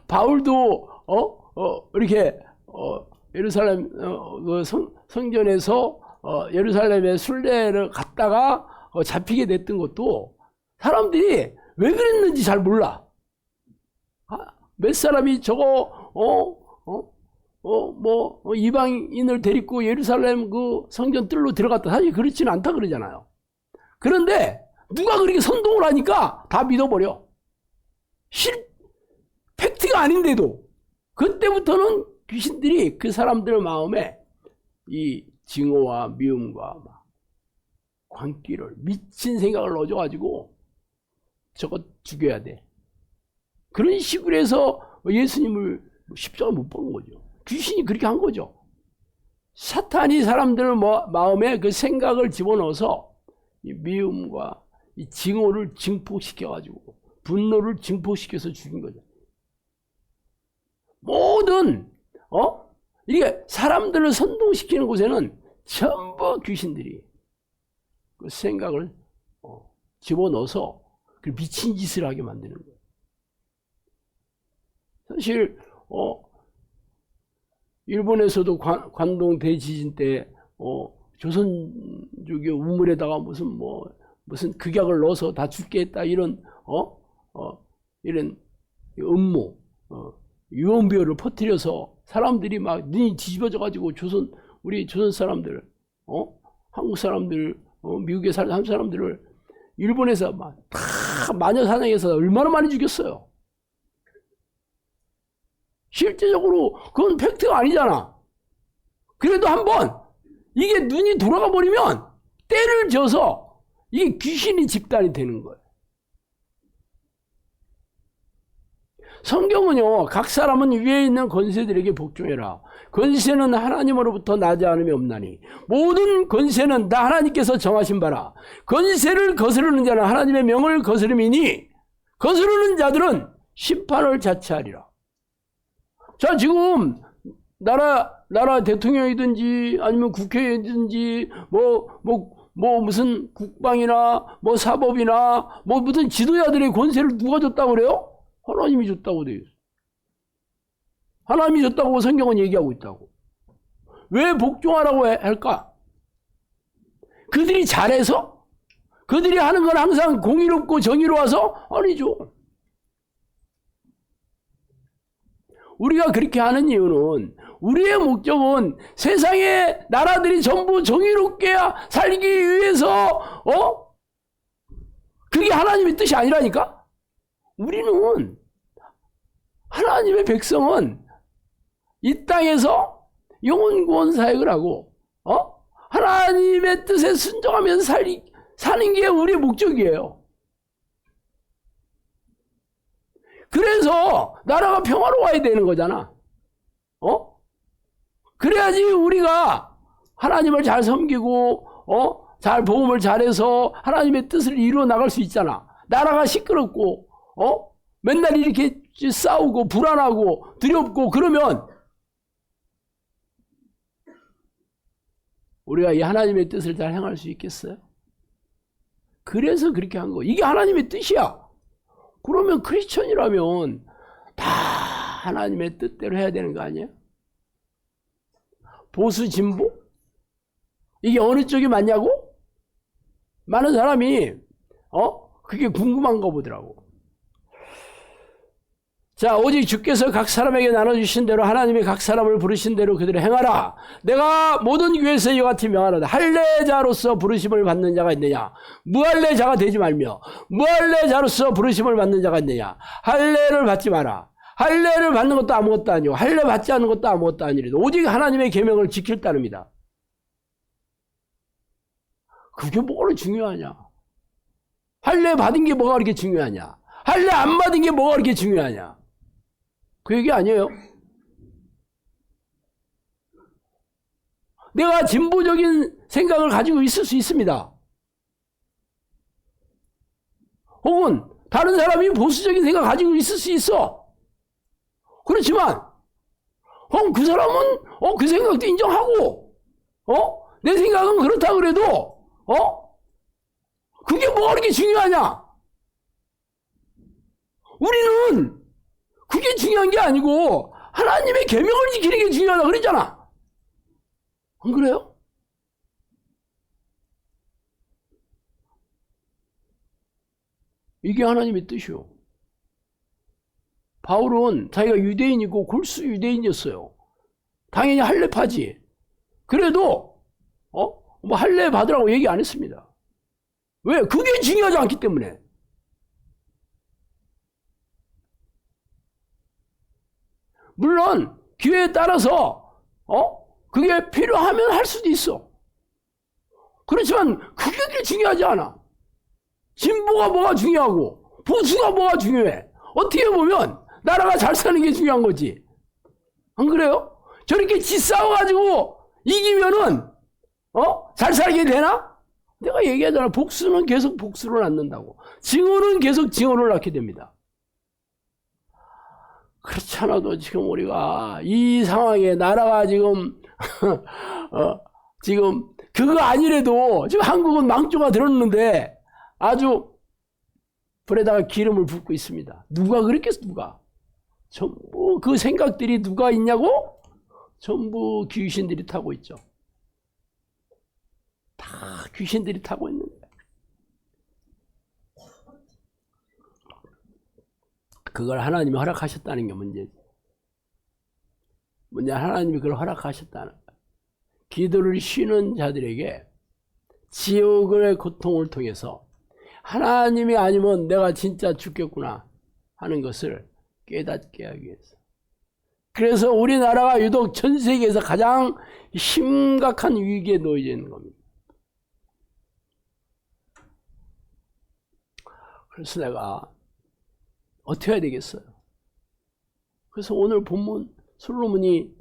바울도 이렇게 예루살렘 그 성전에서 예루살렘에 순례를 갔다가 잡히게 됐던 것도 사람들이 왜 그랬는지 잘 몰라. 몇 사람이 저거 이방인을 데리고 예루살렘 그 성전 뜰로 들어갔다. 사실 그렇지는 않다 그러잖아요. 그런데 누가 그렇게 선동을 하니까 다 믿어버려. 팩트가 아닌데도 그때부터는 귀신들이 그 사람들 마음에 이 증오와 미움과 광기를 미친 생각을 넣어줘가지고 저거 죽여야 돼. 그런 식으로 해서 예수님을 십자가 못 박은 거죠. 귀신이 그렇게 한 거죠. 사탄이 사람들 마음에 그 생각을 집어넣어서 이 미움과 이 증오를 증폭시켜가지고 분노를 증폭시켜서 죽인 거죠. 모든 이게 사람들을 선동시키는 곳에는 전부 귀신들이 그 생각을 집어넣어서 그 미친 짓을 하게 만드는 거예요. 사실 일본에서도 관동 대지진 때 조선족의 우물에다가 무슨 극약을 넣어서 다 죽게 했다 이런 이런 음모 유언비어를 퍼뜨려서 사람들이 막 눈이 뒤집어져 가지고 우리 조선 사람들 한국 사람들 미국에 사는 한국 사람들을 일본에서 막 다 마녀 사냥해서 얼마나 많이 죽였어요. 실제적으로 그건 팩트가 아니잖아. 그래도 한번 이게 눈이 돌아가 버리면 때를 져서 이게 귀신이 집단이 되는 거예요. 성경은요, 각 사람은 위에 있는 권세들에게 복종해라. 권세는 하나님으로부터 나지 않음이 없나니 모든 권세는 다 하나님께서 정하신 바라. 권세를 거스르는 자는 하나님의 명을 거스름이니 거스르는 자들은 심판을 자체하리라. 자, 지금 나라 대통령이든지 아니면 국회의든지 무슨 국방이나 사법이나 무슨 지도자들의 권세를 누가 줬다고 그래요? 하나님이 줬다고 돼 있어요. 하나님이 줬다고 성경은 얘기하고 있다고. 왜 복종하라고 할까? 그들이 잘해서? 그들이 하는 건 항상 공의롭고 정의로워서? 아니죠. 우리가 그렇게 하는 이유는 우리의 목적은 세상의 나라들이 전부 정의롭게 살기 위해서 그게 하나님의 뜻이 아니라니까? 우리는 하나님의 백성은 이 땅에서 영혼구원 사역을 하고 하나님의 뜻에 순종하면서 사는 게 우리의 목적이에요. 그래서 나라가 평화로워야 되는 거잖아. 그래야지 우리가 하나님을 잘 섬기고 잘 복음을 잘해서 하나님의 뜻을 이루어 나갈 수 있잖아. 나라가 시끄럽고 맨날 이렇게 싸우고 불안하고 두렵고 그러면 우리가 이 하나님의 뜻을 잘 행할 수 있겠어요? 그래서 그렇게 한 거. 이게 하나님의 뜻이야. 그러면 크리스천이라면 다 하나님의 뜻대로 해야 되는 거 아니에요? 보수 진보? 이게 어느 쪽이 맞냐고? 많은 사람이 그게 궁금한가 보더라고. 자, 오직 주께서 각 사람에게 나눠주신 대로 하나님이 각 사람을 부르신 대로 그들을 행하라. 내가 모든 교회에서 이와 같이 명하노라. 할례자로서 부르심을 받는 자가 있느냐? 무할례자가 되지 말며 무할례자로서 부르심을 받는 자가 있느냐? 할례를 받지 마라. 할례를 받는 것도 아무것도 아니고 할례 받지 않는 것도 아무것도 아니래도 오직 하나님의 계명을 지킬 따름이다. 그게 뭐가 중요하냐? 할례 받은 게 뭐가 그렇게 중요하냐? 할례 안 받은 게 뭐가 그렇게 중요하냐? 그 얘기 아니에요. 내가 진보적인 생각을 가지고 있을 수 있습니다. 혹은 다른 사람이 보수적인 생각을 가지고 있을 수 있어. 그렇지만 그 사람은 그 생각도 인정하고 내 생각은 그렇다 그래도 그게 뭐가 그렇게 중요하냐? 우리는 그게 중요한 게 아니고 하나님의 계명을 지키는 게 중요하다 그랬잖아. 안 그래요? 이게 하나님의 뜻이요. 바울은 자기가 유대인이고 골수 유대인이었어요. 당연히 할례파지. 그래도 뭐 할례 받으라고 얘기 안 했습니다. 왜? 그게 중요하지 않기 때문에. 물론 기회에 따라서 그게 필요하면 할 수도 있어. 그렇지만 그게 중요하지 않아. 진보가 뭐가 중요하고 보수가 뭐가 중요해. 어떻게 보면 나라가 잘 사는 게 중요한 거지. 안 그래요? 저렇게 싸워가지고 이기면은 잘 살게 되나? 내가 얘기하잖아. 복수는 계속 복수를 낳는다고. 징후는 계속 징후를 낳게 됩니다. 그렇지 않아도 지금 우리가 이 상황에 나라가 지금 지금 그거 아니래도 지금 한국은 망조가 들었는데 아주 불에다가 기름을 붓고 있습니다. 누가 그랬겠어? 누가? 전부 그 생각들이 누가 있냐고? 전부 귀신들이 타고 있죠. 다 귀신들이 타고 있는 거예요. 그걸 하나님이 허락하셨다는 게 문제지. 하나님이 그걸 허락하셨다는 거예요. 기도를 쉬는 자들에게 지옥의 고통을 통해서 하나님이 아니면 내가 진짜 죽겠구나 하는 것을 깨닫게 하기 위해서. 그래서 우리나라가 유독 전 세계에서 가장 심각한 위기에 놓여져 있는 겁니다. 그래서 내가 어떻게 해야 되겠어요? 그래서 오늘 본문 솔로몬이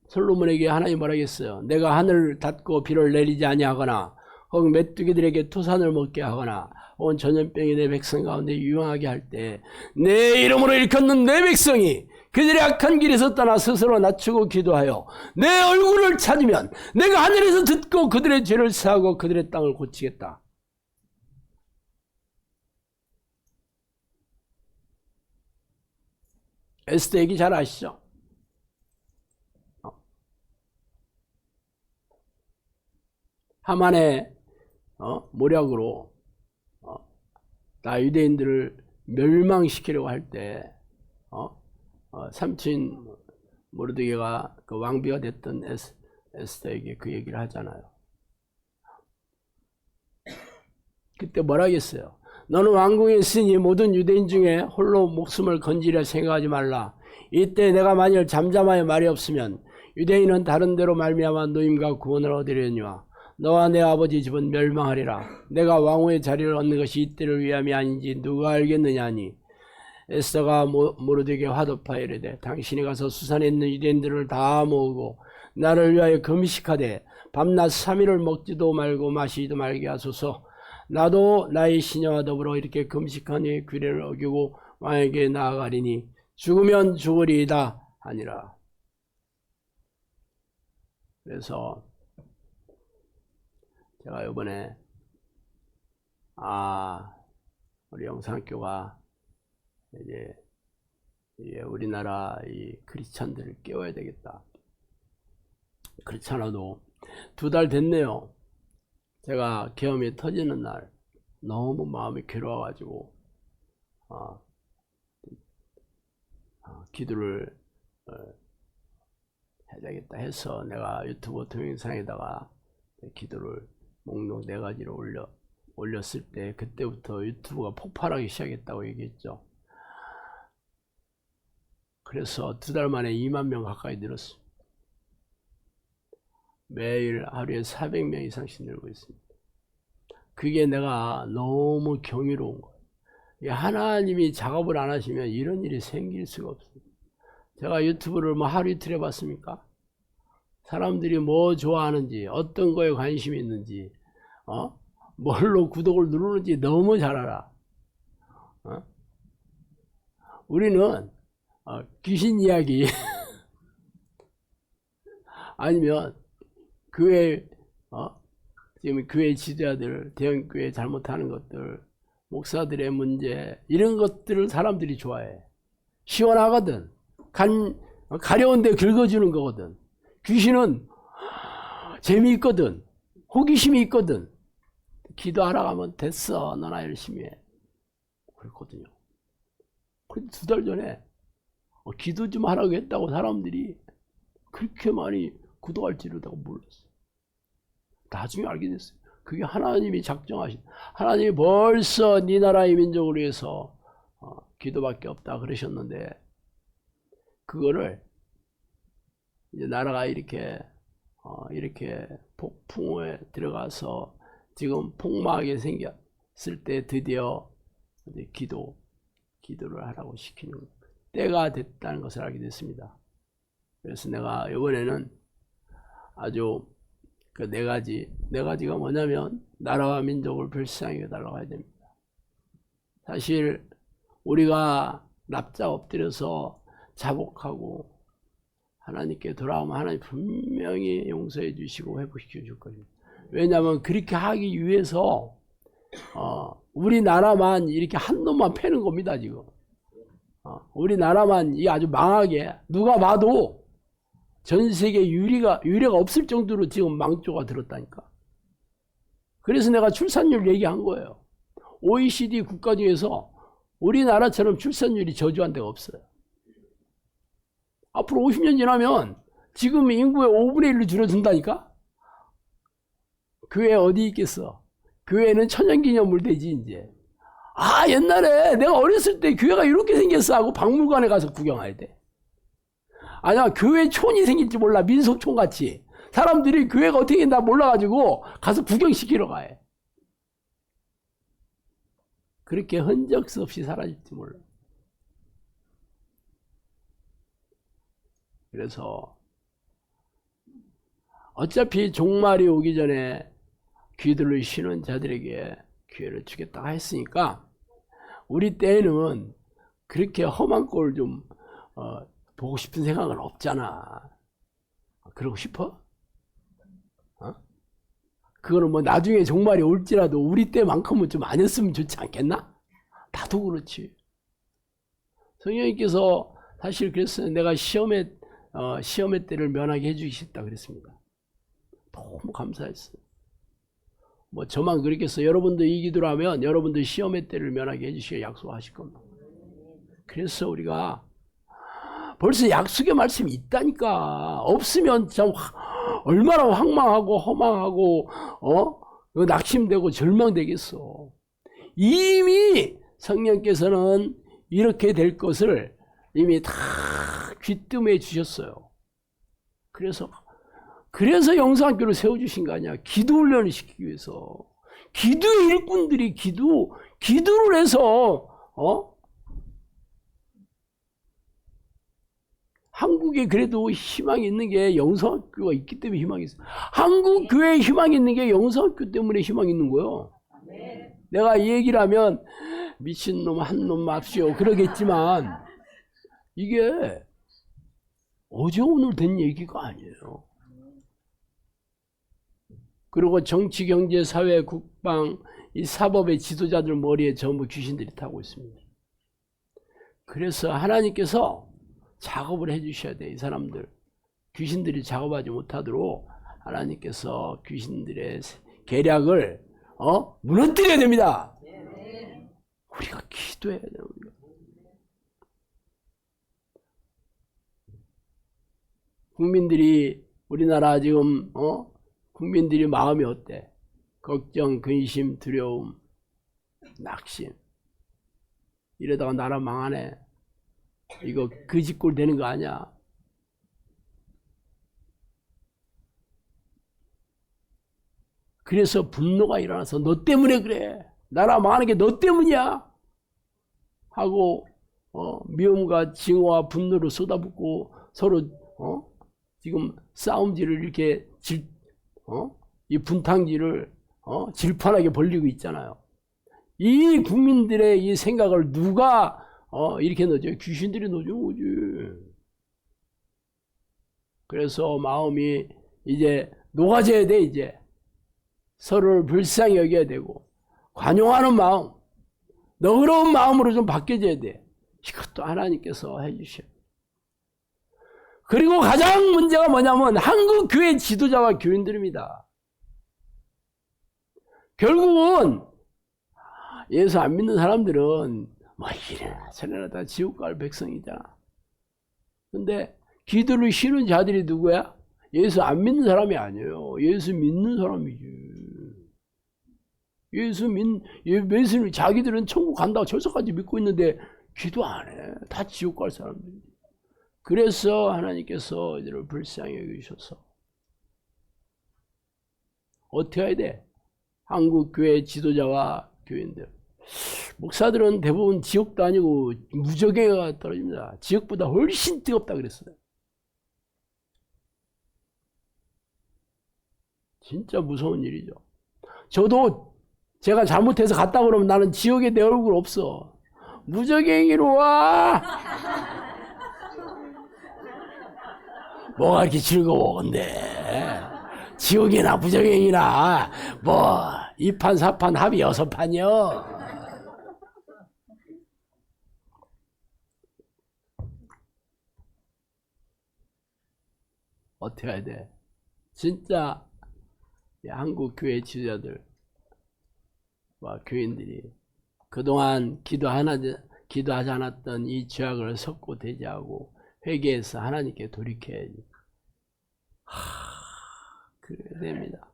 솔로몬에게 하나님 뭐라겠어요? 내가 하늘을 닫고 비를 내리지 아니하거나 혹은 메뚜기들에게 토산을 먹게 하거나 혹은 전염병이 내 백성 가운데 유행하게 할 때 내 이름으로 일컫는 내 백성이 그들의 악한 길에서 떠나 스스로 낮추고 기도하여 내 얼굴을 찾으면 내가 하늘에서 듣고 그들의 죄를 사하고 그들의 땅을 고치겠다. 에스더 얘기 잘 아시죠? 하만의 모략으로 다 유대인들을 멸망시키려고 할 때 삼촌 모르드게가 그 왕비가 됐던 에스더에게 그 얘기를 하잖아요. 그때 뭐라 하겠어요? 너는 왕궁에 있으니 모든 유대인 중에 홀로 목숨을 건지려 생각하지 말라. 이때 내가 만일 잠잠하여 말이 없으면 유대인은 다른 데로 말미암아 노임과 구원을 얻으려니와 너와 내 아버지 집은 멸망하리라. 내가 왕후의 자리를 얻는 것이 이때를 위함이 아닌지 누가 알겠느냐 하니 에스더가 모르드게 화답하여 이르되 당신이 가서 수산에 있는 유대인들을 다 모으고 나를 위하여 금식하되 밤낮 3일을 먹지도 말고 마시지도 말게 하소서. 나도 나의 시녀와 더불어 이렇게 금식하니 규례를 어기고 왕에게 나아가리니 죽으면 죽으리이다 하니라. 그래서 제가 이번에 우리 영상학교가 이제 우리나라 이 크리스찬들을 깨워야 되겠다. 그렇지 않아도 2달 됐네요. 제가 계엄이 터지는 날 너무 마음이 괴로워가지고 기도를 해야 되겠다 해서 내가 유튜브 동영상에다가 기도를 목록 4가지를 올렸을 때 그때부터 유튜브가 폭발하기 시작했다고 얘기했죠. 그래서 2달 만에 2만 명 가까이 늘었습니다. 매일 하루에 400명 이상씩 늘고 있습니다. 그게 내가 너무 경이로운 거예요. 하나님이 작업을 안 하시면 이런 일이 생길 수가 없어요. 제가 유튜브를 뭐 하루 이틀 해봤습니까? 사람들이 뭐 좋아하는지, 어떤 거에 관심이 있는지, 뭘로 구독을 누르는지 너무 잘 알아. 우리는 귀신 이야기 아니면 교회 지금 교회 지도자들, 대형교회 잘못하는 것들, 목사들의 문제, 이런 것들을 사람들이 좋아해. 시원하거든. 가려운 데 긁어주는 거거든. 귀신은 재미있거든. 호기심이 있거든. 기도하러 가면 됐어, 너나 열심히 해. 그랬거든요. 근데 2달 전에 기도 좀 하라고 했다고 사람들이 그렇게 많이 구독할지를 내가 몰랐어. 나중에 알게 됐어요. 그게 하나님이 작정하신, 하나님이 벌써 네 나라의 민족을 위해서 기도밖에 없다 그러셨는데, 그거를 이제 나라가 이렇게 폭풍에 들어가서 지금 폭망하게 생겼을 때 드디어 이제 기도를 하라고 시키는 때가 됐다는 것을 알게 됐습니다. 그래서 내가 이번에는 아주 그 네 가지가 뭐냐면, 나라와 민족을 불쌍히 여달라고 해야 됩니다. 사실 우리가 납작 엎드려서 자복하고 하나님께 돌아오면 하나님 분명히 용서해 주시고 회복시켜 줄 겁니다. 왜냐하면 그렇게 하기 위해서 우리나라만 이렇게 한 놈만 패는 겁니다. 지금 우리나라만 이 아주 망하게, 누가 봐도 전 세계 유례가 없을 정도로 지금 망조가 들었다니까. 그래서 내가 출산율 얘기한 거예요. OECD 국가 중에서 우리나라처럼 출산율이 저조한 데가 없어요. 앞으로 50년 지나면 지금 인구의 5분의 1로 줄어든다니까. 교회 어디 있겠어? 교회는 천연기념물 되지 이제. 옛날에 내가 어렸을 때 교회가 이렇게 생겼어 하고 박물관에 가서 구경해야 돼. 아니야, 교회 촌이 생길지 몰라. 민속촌 같이. 사람들이 교회가 어떻게 있나 몰라가지고 가서 구경시키러 가요. 그렇게 흔적 없이 사라질지 몰라. 그래서 어차피 종말이 오기 전에 귀들을 쉬는 자들에게 기회를 주겠다 했으니까, 우리 때에는 그렇게 험한 꼴 좀 보고 싶은 생각은 없잖아. 그러고 싶어? 그거는 뭐 나중에 종말이 올지라도 우리 때만큼은 좀 안 했으면 좋지 않겠나? 나도 그렇지. 성령님께서 사실 그랬어요. 내가 시험의 때를 면하게 해주시겠다 그랬습니다. 너무 감사했어요. 뭐 저만 그렇겠어. 여러분도 이 기도를 하면 여러분도 시험의 때를 면하게 해주시게 약속하실 겁니다. 그래서 우리가 벌써 약속의 말씀이 있다니까. 없으면 참 얼마나 황망하고 허망하고 낙심되고 절망되겠어. 이미 성령께서는 이렇게 될 것을 이미 다 귀뜸해 주셨어요. 그래서 영상학교를 세워주신 거 아니야. 기도 훈련을 시키기 위해서. 기도의 일꾼들이 기도를 해서 한국에 그래도 희망이 있는 게 영성학교가 있기 때문에 희망이 있어. 한국 교회에 희망이 있는 게 영성학교 때문에 희망이 있는 거예요. 내가 이 얘기를 하면 미친놈 한놈 맙시오 그러겠지만, 이게 어제 오늘 된 얘기가 아니에요. 그리고 정치, 경제, 사회, 국방, 이 사법의 지도자들 머리에 전부 귀신들이 타고 있습니다. 그래서 하나님께서 작업을 해주셔야 돼. 이 사람들 귀신들이 작업하지 못하도록 하나님께서 귀신들의 계략을 무너뜨려야 됩니다. 우리가 기도해야 돼요. 국민들이, 우리나라 지금 국민들이 마음이 어때? 걱정, 근심, 두려움, 낙심. 이러다가 나라 망하네. 이거 그 짓꼴 되는 거 아니야. 그래서 분노가 일어나서 너 때문에 그래. 나라 망하는 게 너 때문이야. 하고 미움과 징후와 분노를 쏟아붓고 서로 지금 싸움질을 이렇게 이 분탕질을 질판하게 벌리고 있잖아요. 이 국민들의 이 생각을 누가 이렇게 넣어줘? 귀신들이 넣어준 거지. 그래서 마음이 이제 녹아져야 돼. 이제 서로를 불쌍히 여겨야 되고 관용하는 마음, 너그러운 마음으로 좀 바뀌어져야 돼. 이것도 하나님께서 해주셔요. 그리고 가장 문제가 뭐냐면 한국 교회 지도자와 교인들입니다. 결국은 예수 안 믿는 사람들은 뭐 이래나 저래나 다 지옥 갈 백성이잖아. 근데 기도를 쉬는 자들이 누구야? 예수 안 믿는 사람이 아니에요. 예수 믿는 사람이지. 예수는 자기들은 천국 간다고 절서까지 믿고 있는데 기도 안 해. 다 지옥 갈 사람들이. 그래서 하나님께서 이들을 불쌍히 여기셔서 어떻게 해야 돼? 한국 교회 지도자와 교인들, 목사들은 대부분 지옥도 아니고 무적에가 떨어집니다. 지옥보다 훨씬 뜨겁다 그랬어요. 진짜 무서운 일이죠. 저도 제가 잘못해서 갔다 그러면 나는 지옥에 내 얼굴 없어. 무적행이로 와. 뭐가 이렇게 즐거워 근데. 지옥이나 무적행이나 뭐 2판 4판 합이 6판이요. 어떻게 해야 돼? 진짜 한국 교회 지도자들 교인들이 그동안 기도하지 않았던 이 죄악을 섞고 대지하고 회개해서 하나님께 돌이켜야지. 그래야 됩니다.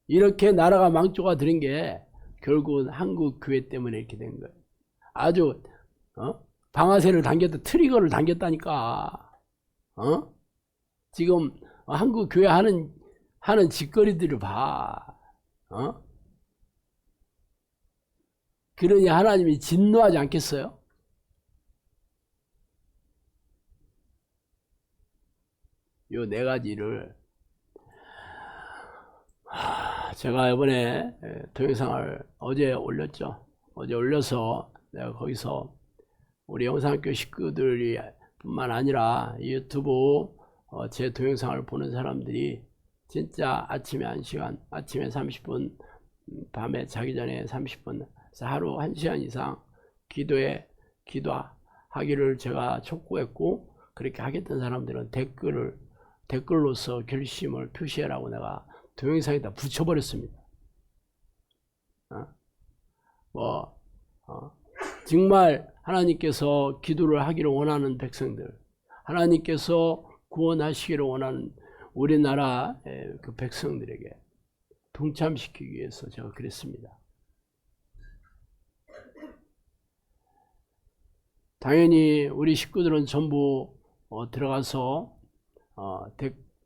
이렇게 나라가 망조가 들은 게 결국은 한국 교회 때문에 이렇게 된 거예요. 아주 방아쇠를 당겼다, 트리거를 당겼다니까. 지금 한국 교회 하는 짓거리들을 봐. 그러니 하나님이 진노하지 않겠어요? 요 4가지를 제가 이번에 동영상을 어제 올렸죠. 어제 올려서 내가 거기서 우리 영상학교 식구들이 뿐만 아니라 유튜브 제 동영상을 보는 사람들이 진짜 아침에 1시간, 아침에 30분, 밤에 자기 전에 30분, 하루 1시간 이상 기도하기를 제가 촉구했고, 그렇게 하겠던 사람들은 댓글로서 결심을 표시해라고 내가 동영상에다 붙여버렸습니다. 정말 하나님께서 기도를 하기를 원하는 백성들, 하나님께서 구원하시기를 원하는 우리나라 그 백성들에게 동참시키기 위해서 제가 그랬습니다. 당연히 우리 식구들은 전부 들어가서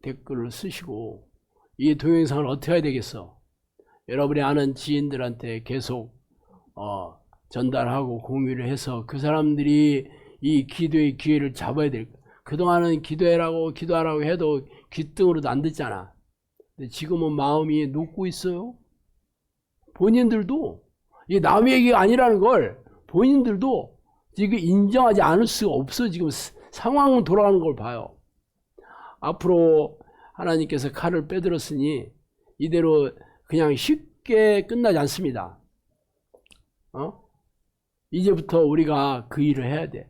댓글을 쓰시고 이 동영상을 어떻게 해야 되겠어? 여러분이 아는 지인들한테 계속 전달하고 공유를 해서 그 사람들이 이 기도의 기회를 잡아야 될 거야. 그동안은 기도하라고 해도 귀등으로도 안 듣잖아. 근데 지금은 마음이 녹고 있어요. 본인들도 이게 남의 얘기가 아니라는 걸 본인들도 지금 인정하지 않을 수가 없어. 지금 상황은 돌아가는 걸 봐요. 앞으로 하나님께서 칼을 빼들었으니 이대로 그냥 쉽게 끝나지 않습니다. 이제부터 우리가 그 일을 해야 돼.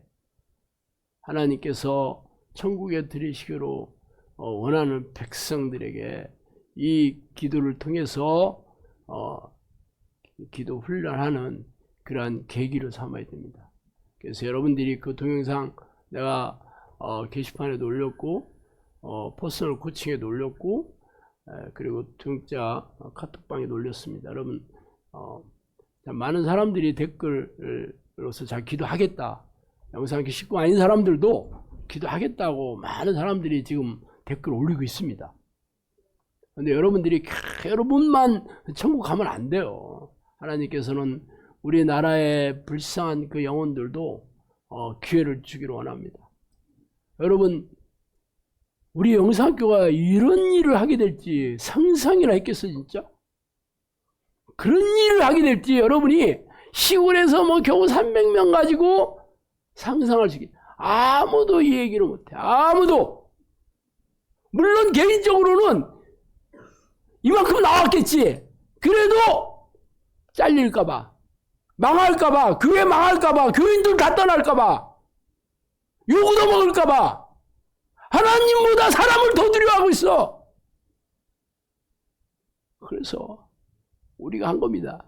하나님께서 천국에 들이시기로 원하는 백성들에게 이 기도를 통해서 기도 훈련하는 그러한 계기로 삼아야 됩니다. 그래서 여러분들이 그 동영상 내가 게시판에도 올렸고 퍼스널 코칭에도 올렸고 그리고 등자 카톡방에도 올렸습니다. 여러분 많은 사람들이 댓글로서 잘 기도하겠다 영상교 식구 아닌 사람들도 기도하겠다고 많은 사람들이 지금 댓글 올리고 있습니다. 근데 여러분만 천국 가면 안 돼요. 하나님께서는 우리나라의 불쌍한 그 영혼들도 기회를 주기를 원합니다. 여러분, 우리 영상교가 이런 일을 하게 될지 상상이나 했겠어 진짜? 그런 일을 하게 될지 여러분이 시골에서 뭐 겨우 300명 가지고 상상할 수 있게 아무도 이 얘기를 못해. 아무도. 물론 개인적으로는 이만큼 나왔겠지. 그래도 잘릴까봐, 망할까봐, 교회 망할까봐, 교인들 다 떠날까봐, 욕 얻어먹을까봐 하나님보다 사람을 더 두려워하고 있어. 그래서 우리가 한 겁니다.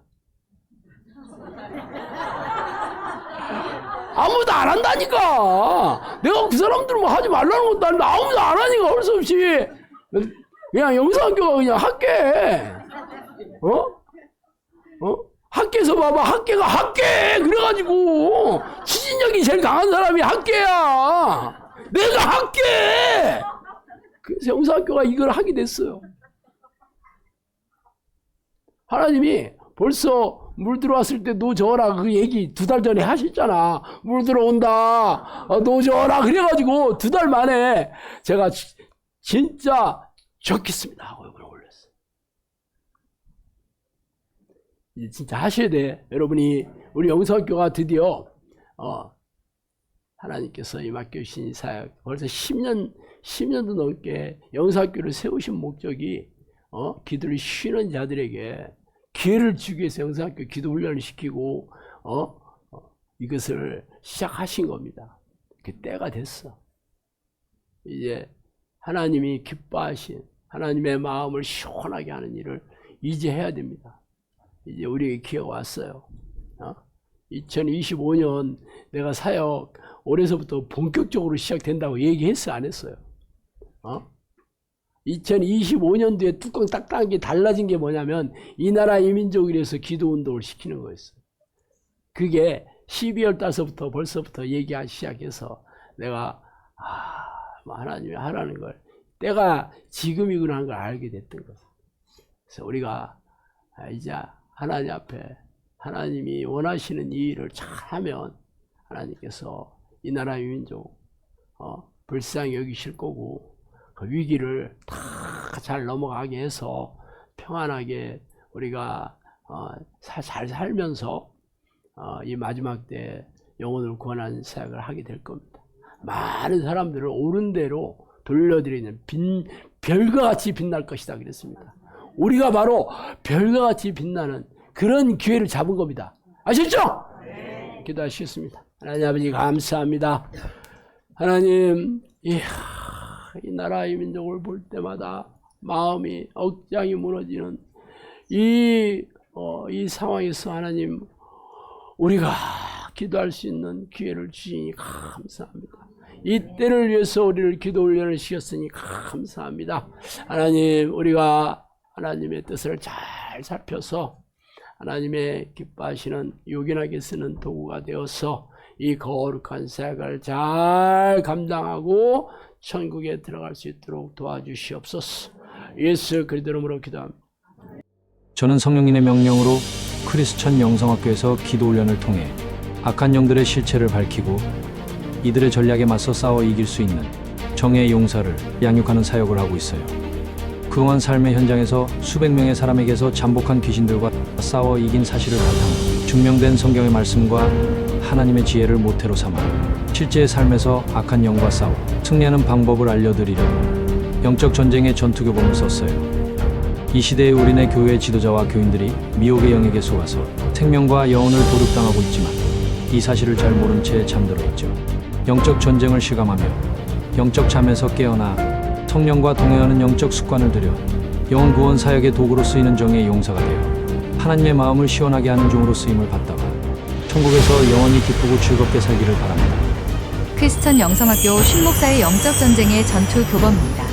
아무도 안 한다니까. 내가 그 사람들은 뭐 하지 말라는 것도 아닌데 아무도 안 하니까 할 수 없이 그냥 영상교가 그냥 학계. 학계에서 봐봐. 학계가 학계. 그래가지고 추진력이 제일 강한 사람이 학계야. 내가 학계. 그래서 영상교가 이걸 하게 됐어요. 하나님이 벌써 물 들어왔을 때 노 저어라 그 얘기 2달 전에 하셨잖아. 물 들어온다. 노 저어라. 그래가지고 2달 만에 제가 진짜 좋겠습니다 하고 이걸 올렸어요. 이제 진짜 하셔야 돼. 여러분이 우리 영성교가 드디어 하나님께서 이 맡겨주신 사역 벌써 10년도 넘게 영성교를 세우신 목적이 기도를 쉬는 자들에게 기회를 주기 위해서 영성학교 기도 훈련을 시키고 이것을 시작하신 겁니다. 그 때가 됐어. 이제 하나님이 기뻐하신 하나님의 마음을 시원하게 하는 일을 이제 해야 됩니다. 이제 우리에게 기회가 왔어요. 2025년 내가 사역 올해서부터 본격적으로 시작된다고 얘기했어 안 했어요? 2025년도에 뚜껑 딱 딴 게 달라진 게 뭐냐면 이 나라 이 민족을 위해서 기도운동을 시키는 거였어요. 그게 12월 달서부터 벌써부터 얘기하기 시작해서 내가 하나님이 하라는 걸 때가 지금이구나 하는 걸 알게 됐던 거죠. 그래서 우리가 이제 하나님 앞에 하나님이 원하시는 이 일을 잘하면 하나님께서 이 나라 이 민족 불쌍히 여기실 거고 그 위기를 다 잘 넘어가게 해서 평안하게 우리가 잘 살면서 이 마지막 때 영혼을 구원하는 사역을 하게 될 겁니다. 많은 사람들을 옳은 대로 돌려드리는 별과 같이 빛날 것이다 그랬습니다. 우리가 바로 별과 같이 빛나는 그런 기회를 잡은 겁니다. 아셨죠? 네. 기도하시겠습니다. 하나님 아버지 감사합니다. 하나님 이 나라 이 민족을 볼 때마다 마음이 억장이 무너지는 이 상황에서 하나님 우리가 기도할 수 있는 기회를 주시니 감사합니다. 이 때를 위해서 우리를 기도 훈련을 시켰으니 감사합니다. 하나님 우리가 하나님의 뜻을 잘 살펴서 하나님의 기뻐하시는 요긴하게 쓰는 도구가 되어서 이 거룩한 사역을 잘 감당하고 천국에 들어갈 수 있도록 도와주시옵소서. 예수 그리스도 이름으로 기도합니다. 저는 성령님의 명령으로 크리스천 영성학교에서 기도훈련을 통해 악한 영들의 실체를 밝히고 이들의 전략에 맞서 싸워 이길 수 있는 정의의 용사를 양육하는 사역을 하고 있어요. 그동안 삶의 현장에서 수백 명의 사람에게서 잠복한 귀신들과 싸워 이긴 사실을 바탕으로 증명된 성경의 말씀과 하나님의 지혜를 모태로 삼아 실제의 삶에서 악한 영과 싸워 승리하는 방법을 알려드리려고 영적 전쟁의 전투교범을 썼어요. 이 시대의 우리네 교회 지도자와 교인들이 미혹의 영에게 속아서 생명과 영혼을 도륙당하고 있지만 이 사실을 잘 모른 채 잠들어 있죠. 영적 전쟁을 실감하며 영적 잠에서 깨어나 성령과 동행하는 영적 습관을 들여 영혼 구원 사역의 도구로 쓰이는 정의의 용사가 되어 하나님의 마음을 시원하게 하는 종으로 쓰임을 받다가 천국에서 영원히 기쁘고 즐겁게 살기를 바랍니다. 크리스천 영성학교 신목사의 영적 전쟁의 전투 교범입니다.